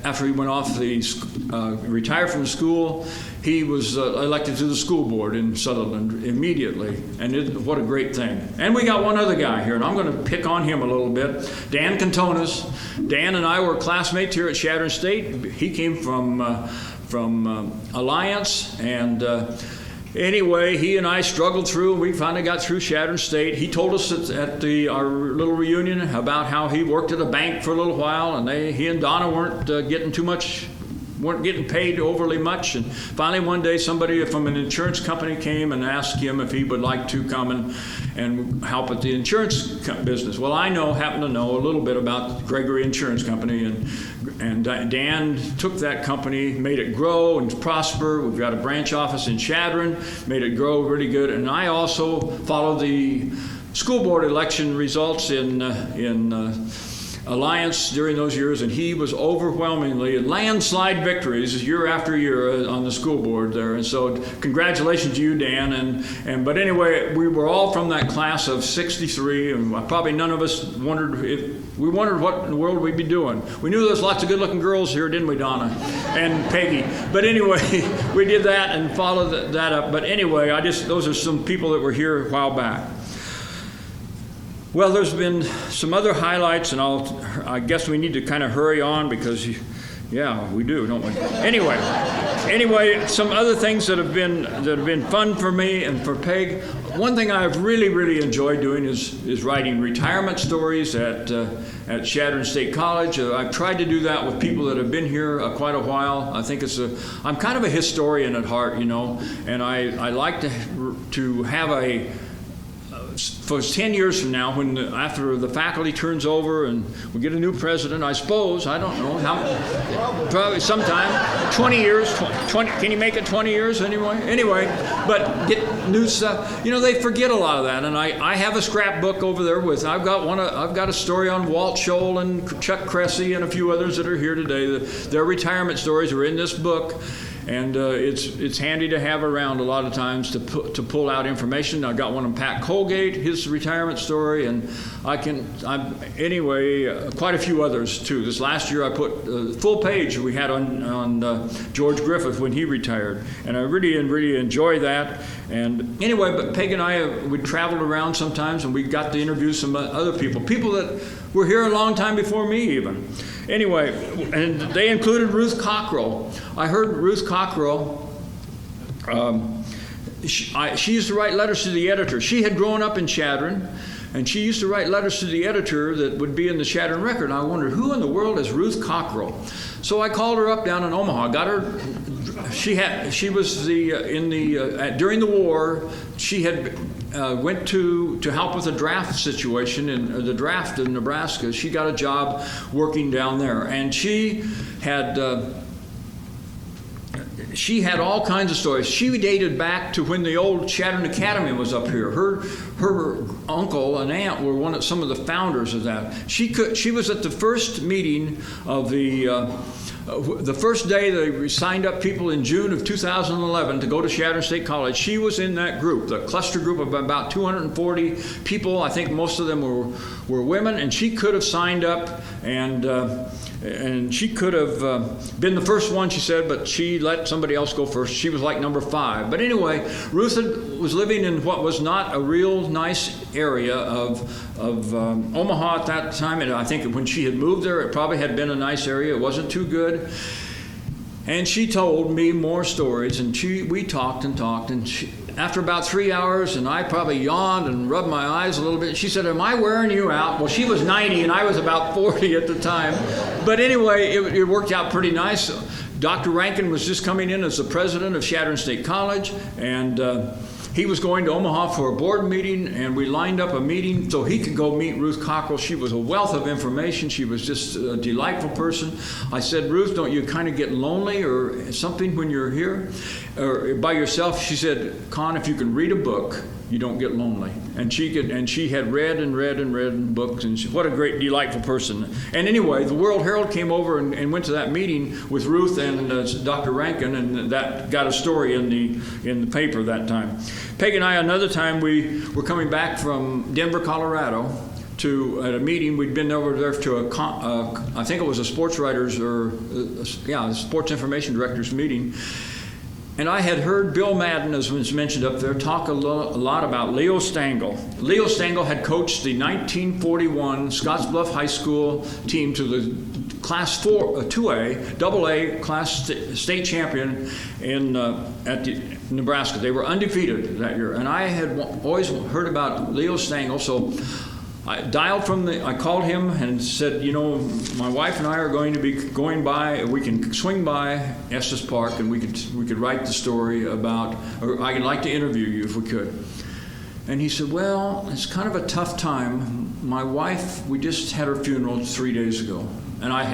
after he went off retired from the school, he was elected to the school board in Sutherland immediately. And what a great thing. And we got one other guy here, and I'm going to pick on him a little bit. Dan Cantonis. Dan and I were classmates here at Chadron State. He came from Alliance, and anyway, he and I struggled through, and we finally got through Chadron State. He told us at our little reunion about how he worked at a bank for a little while, and he and Donna weren't getting paid overly much. And finally one day somebody from an insurance company came and asked him if he would like to come and help at the insurance business. Well, I happen to know a little bit about Gregory Insurance Company, and Dan took that company, made it grow and prosper. We've got a branch office in Chadron, made it grow really good. And I also followed the school board election results in Alliance during those years, and he was overwhelmingly landslide victories year after year on the school board there. And so congratulations to you, Dan. But anyway, we were all from that class of 63, and probably none of us wondered what in the world we'd be doing. We knew there was lots of good-looking girls here, didn't we, Donna and Peggy? But anyway, we did that and followed that up. But anyway, those are some people that were here a while back. Well, there's been some other highlights, and I guess we need to kind of hurry on because Yeah, we do, don't we? Anyway, some other things that have been fun for me and for Peg. One thing I've really enjoyed doing is writing retirement stories at Chadron State College. I've tried to do that with people that have been here quite a while. I think I'm kind of a historian at heart, you know, and I like to have for 10 years from now, after the faculty turns over and we get a new president, I suppose, I don't know, probably sometime, 20 years, 20, can you make it 20 years anyway, but get new stuff. You know, they forget a lot of that, and I have a scrapbook over there I've got a story on Walt Scholl and Chuck Cressy and a few others that are here today. Their retirement stories are in this book. And it's handy to have around a lot of times to pull out information. I got one on Pat Colgate, his retirement story, and quite a few others too. This last year I put a full page we had on George Griffith when he retired, and I really enjoy that. And anyway, but Peg and I we traveled around sometimes, and we got to interview some other people that were here a long time before me even. Anyway, and they included Ruth Cockrell. I heard Ruth Cockrell, she used to write letters to the editor. She had grown up in Chadron, and she used to write letters to the editor that would be in the Chadron Record. And I wondered, who in the world is Ruth Cockrell? So I called her up down in Omaha, got her. She was during the war, she had went to help with a draft situation in the draft in Nebraska. She got a job working down there, and she had all kinds of stories. She dated back to when the old Chadron Academy was up here. Her uncle and aunt were some of the founders of that. She was at the first meeting of the first day they signed up people in June of 2011 to go to Chadron State College. She was in that group, the cluster group of about 240 people. I think most of them were women, and she could have signed up and she could have been the first one, she said, but she let somebody else go first. She was like number 5. But anyway, Ruth was living in what was not a real nice area of Omaha at that time. And I think when she had moved there, it probably had been a nice area. It wasn't too good. And she told me more stories, and we talked and talked. And after about 3 hours, and I probably yawned and rubbed my eyes a little bit, she said, "Am I wearing you out?" Well, she was 90, and I was about 40 at the time. But anyway, it worked out pretty nice. Dr. Rankin was just coming in as the president of Chadron State College, and he was going to Omaha for a board meeting, and we lined up a meeting so he could go meet Ruth Cockrell. She was a wealth of information. She was just a delightful person. I said, "Ruth, don't you kind of get lonely or something when you're here or by yourself?" She said, "Con, if you can read a book, you don't get lonely." And she had read books, and what a great, delightful person. And anyway, the World Herald came over and went to that meeting with Ruth and Dr. Rankin, and that got a story in the paper that time. Peg and I, another time, we were coming back from Denver, Colorado, at a meeting. We'd been over there to I think it was a sports writers sports information directors meeting. And I had heard Bill Madden, as was mentioned up there, talk a lot about Leo Stangl. Leo Stangl had coached the 1941 Scottsbluff High School team to the Class 2A, AA Class state champion at Nebraska. They were undefeated that year. And I had always heard about Leo Stangl, so I called him and said, "You know, my wife and I are going to be going by, we can swing by Estes Park and we could write the story about, or I'd like to interview you if we could." And he said, "Well, it's kind of a tough time. My wife, we just had her funeral 3 days ago." And I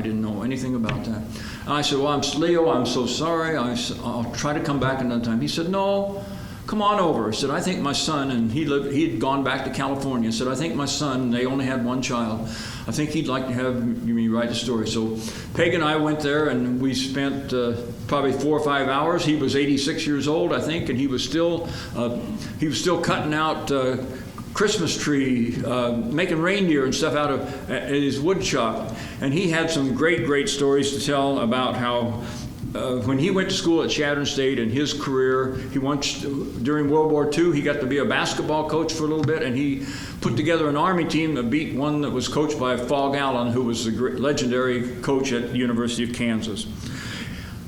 didn't know anything about that. And I said, "Well, Leo, I'm so sorry. I'll try to come back another time." He said, "No, come on over." He said, "I think my son," and he'd gone back to California, said, "I think my son," they only had one child, "I think he'd like to have me write a story." So Peg and I went there, and we spent probably 4 or 5 hours. He was 86 years old, I think, and he was still cutting out Christmas tree, making reindeer and stuff out of his wood shop. And he had some great stories to tell about how when he went to school at Chadron State in his career, during World War II, he got to be a basketball coach for a little bit, and he put together an Army team that beat one that was coached by Fog Allen, who was the legendary coach at the University of Kansas.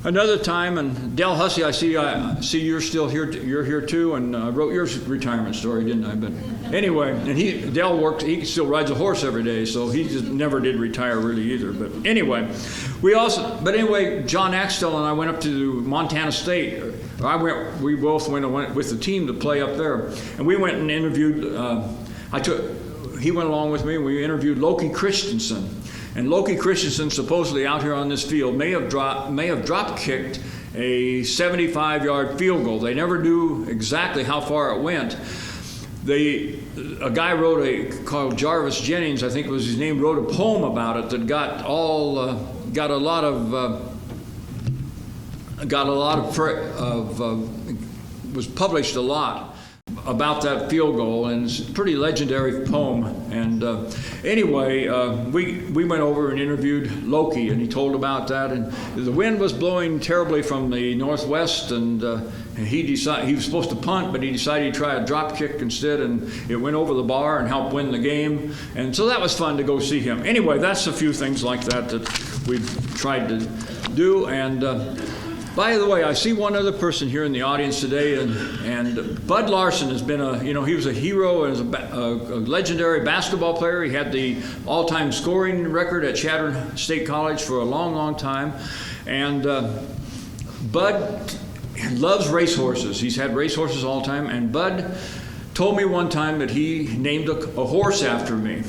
Another time, and Del Hussey, I see you're still here. You're here too, and I wrote your retirement story, didn't I? But anyway, and Del works. He still rides a horse every day, so he just never did retire really either. But anyway, John Axtell and I went up to Montana State. We both went with the team to play up there, and we went and interviewed. He went along with me. We interviewed Loki Christensen. And Loki Christensen, supposedly out here on this field, may have drop kicked a 75-yard field goal. They never knew exactly how far it went. A guy called Jarvis Jennings, I think was his name, wrote a poem about it that was published a lot about that field goal, and it's a pretty legendary poem. And anyway, we went over and interviewed Loki, and he told about that. And the wind was blowing terribly from the northwest, and he was supposed to punt, but he decided to try a drop kick instead, and it went over the bar and helped win the game. And so that was fun to go see him. Anyway, that's a few things like that we've tried to do. And by the way, I see one other person here in the audience today, and Bud Larson has been he was a hero as a legendary basketball player. He had the all-time scoring record at Chadron State College for a long, long time. And Bud loves racehorses. He's had racehorses all the time, and Bud told me one time that he named a horse after me.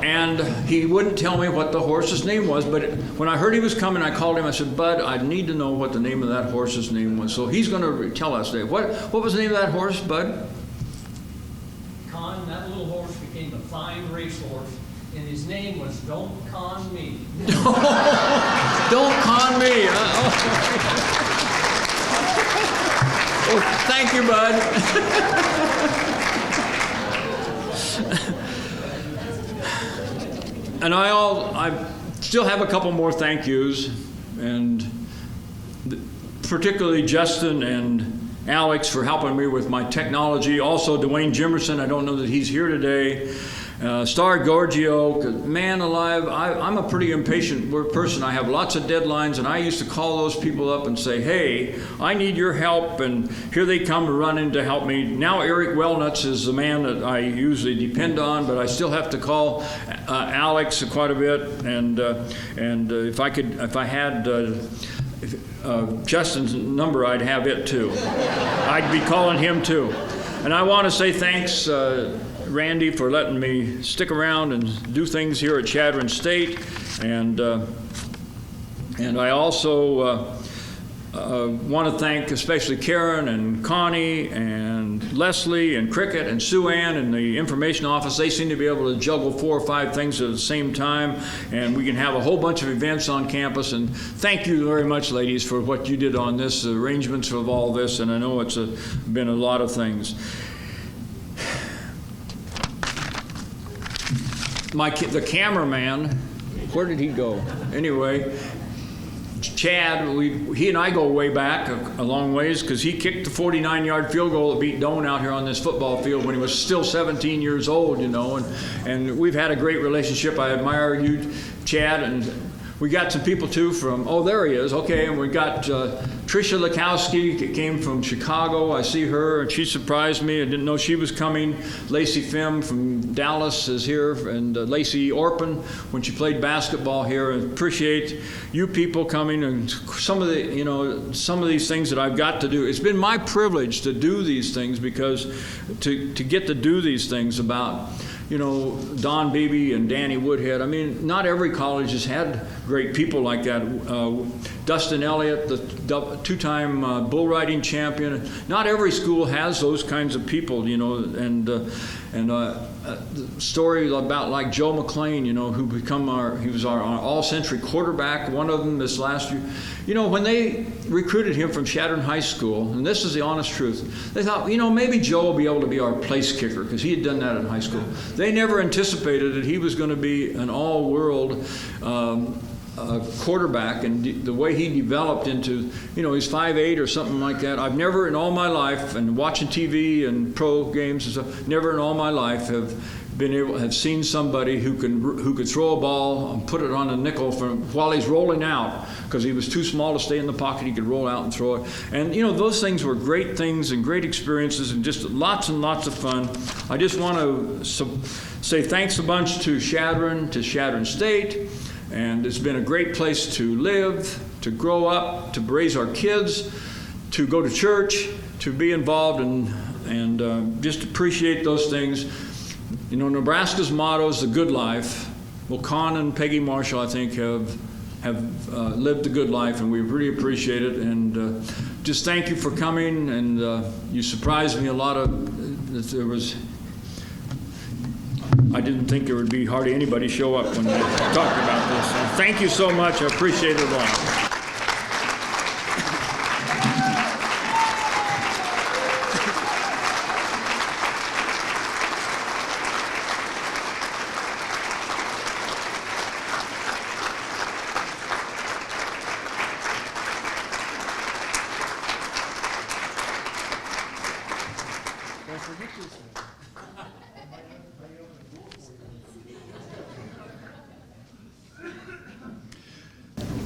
And he wouldn't tell me what the horse's name was, but when I heard he was coming, I called him. I said, Bud, I need to know what the name of that horse's name was. So he's going to tell us today. What was the name of that horse, Bud? Con, that little horse became a fine racehorse, and his name was Don't Con Me. Don't Con Me. Thank you, Bud. And I still have a couple more thank yous, and particularly Justin and Alex for helping me with my technology. Also Dwayne Jimerson, I don't know that he's here today. Star Gorgio, man alive, I'm a pretty impatient person. I have lots of deadlines, and I used to call those people up and say, hey, I need your help, and here they come to run in to help me. Now Eric Wellnuts is the man that I usually depend on, but I still have to call Alex quite a bit, and if I had Justin's number, I'd have it too. I'd be calling him too. And I want to say thanks, Randy, for letting me stick around and do things here at Chadron State, and I also want to thank especially Karen and Connie and Leslie and Cricket and Sue Ann in the information office. They seem to be able to juggle 4 or 5 things at the same time, and we can have a whole bunch of events on campus. And thank you very much, ladies, for what you did on this, the arrangements of all this, and I know it's been a lot of things. The cameraman, where did he go? Anyway, Chad, he and I go way back a long ways, because he kicked the 49-yard field goal that beat Doane out here on this football field when he was still 17 years old, and we've had a great relationship. I admire you, Chad, and we got some people too from, there he is, okay, and we got Tricia Lakowski, came from Chicago. I see her, and she surprised me. I didn't know she was coming. Lacey Phim from Dallas is here, and Lacey Orpin when she played basketball here. I appreciate you people coming, and some of these things that I've got to do. It's been my privilege to do these things, because to get to do these things about Don Beebe and Danny Woodhead. I mean, not every college has had great people like that. Dustin Elliott, the two-time bull riding champion. Not every school has those kinds of people, and the story about like Joe McLean, who he was our all-century quarterback, one of them this last year. When they recruited him from Chadron High School, and this is the honest truth, they thought, maybe Joe will be able to be our place kicker, because he had done that in high school. They never anticipated that he was going to be an all-world quarterback and the way he developed into, he's 5'8" or something like that. I've never in all my life, and watching TV and pro games and stuff, never in all my life have seen somebody who could throw a ball and put it on a nickel while he's rolling out, because he was too small to stay in the pocket. He could roll out and throw it. And those things were great things and great experiences and just lots and lots of fun. I just want to say thanks a bunch to Chadron State. And it's been a great place to live, to grow up, to raise our kids, to go to church, to be involved, and just appreciate those things. Nebraska's motto is the good life. Well, Con and Peggy Marshall, I think, have lived the good life, and we really appreciate it. And just thank you for coming. And you surprised me a lot. I didn't think there would be hardly anybody show up when we talked about this. So thank you so much. I appreciate it a lot.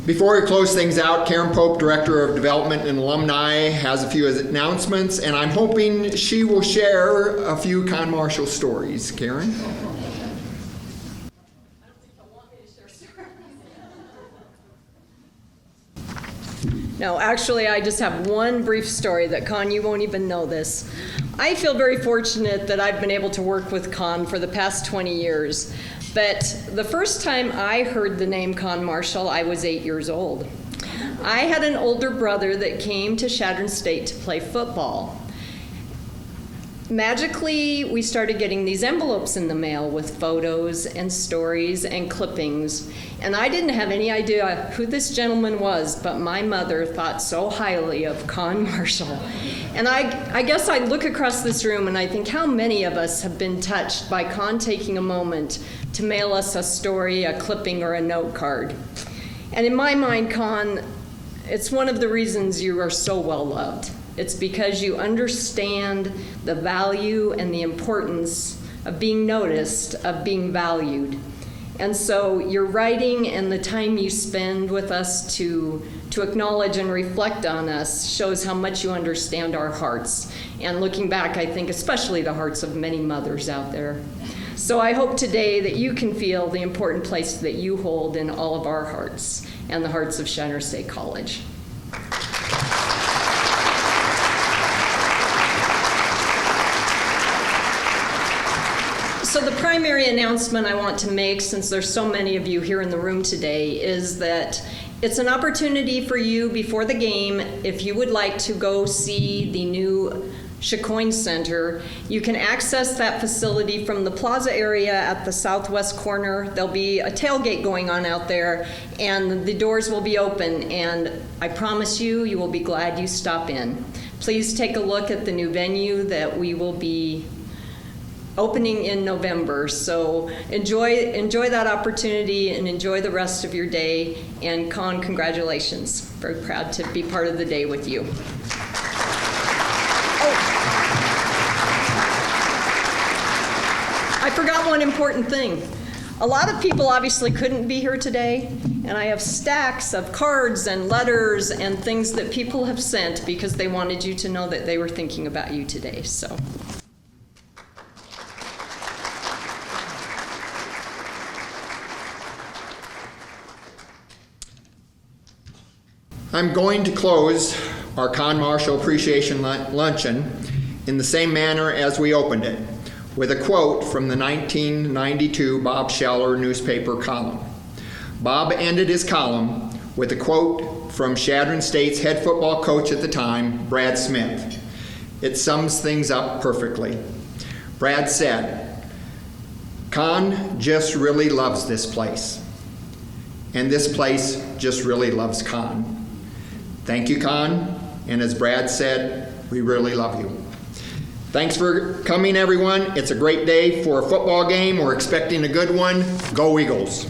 Before we close things out, Karen Pope, Director of Development and Alumni, has a few announcements, and I'm hoping she will share a few Con Marshall stories. Karen? No, actually, I just have one brief story that, Con, you won't even know this. I feel very fortunate that I've been able to work with Con for the past 20 years. But the first time I heard the name Con Marshall, I was 8 years old. I had an older brother that came to Chadron State to play football. Magically, we started getting these envelopes in the mail with photos and stories and clippings. And I didn't have any idea who this gentleman was, but my mother thought so highly of Con Marshall. And I guess I look across this room and I think how many of us have been touched by Con taking a moment to mail us a story, a clipping, or a note card. And in my mind, Con, it's one of the reasons you are so well loved. It's because you understand the value and the importance of being noticed, of being valued. And so your writing and the time you spend with us to acknowledge and reflect on us shows how much you understand our hearts. And looking back, I think especially the hearts of many mothers out there. So I hope today that you can feel the important place that you hold in all of our hearts and the hearts of Chadron State College. So the primary announcement I want to make, since there's so many of you here in the room today, is that it's an opportunity for you before the game, if you would like to go see the new Chacoin Center. You can access that facility from the plaza area at the southwest corner. There'll be a tailgate going on out there, and the doors will be open, and I promise you, you will be glad you stop in. Please take a look at the new venue that we will be opening in November. So enjoy that opportunity and enjoy the rest of your day. And Con, congratulations. Very proud to be part of the day with you. I forgot one important thing. A lot of people obviously couldn't be here today, and I have stacks of cards and letters and things that people have sent because they wanted you to know that they were thinking about you today. So. I'm going to close our Con Marshall Appreciation Luncheon in the same manner as we opened it, with a quote from the 1992 Bob Scheller newspaper column. Bob ended his column with a quote from Chadron State's head football coach at the time, Brad Smith. It sums things up perfectly. Brad said, "Con just really loves this place, and this place just really loves Con. Thank you, Con, and as Brad said, we really love you." Thanks for coming, everyone. It's a great day for a football game. We're expecting a good one. Go Eagles.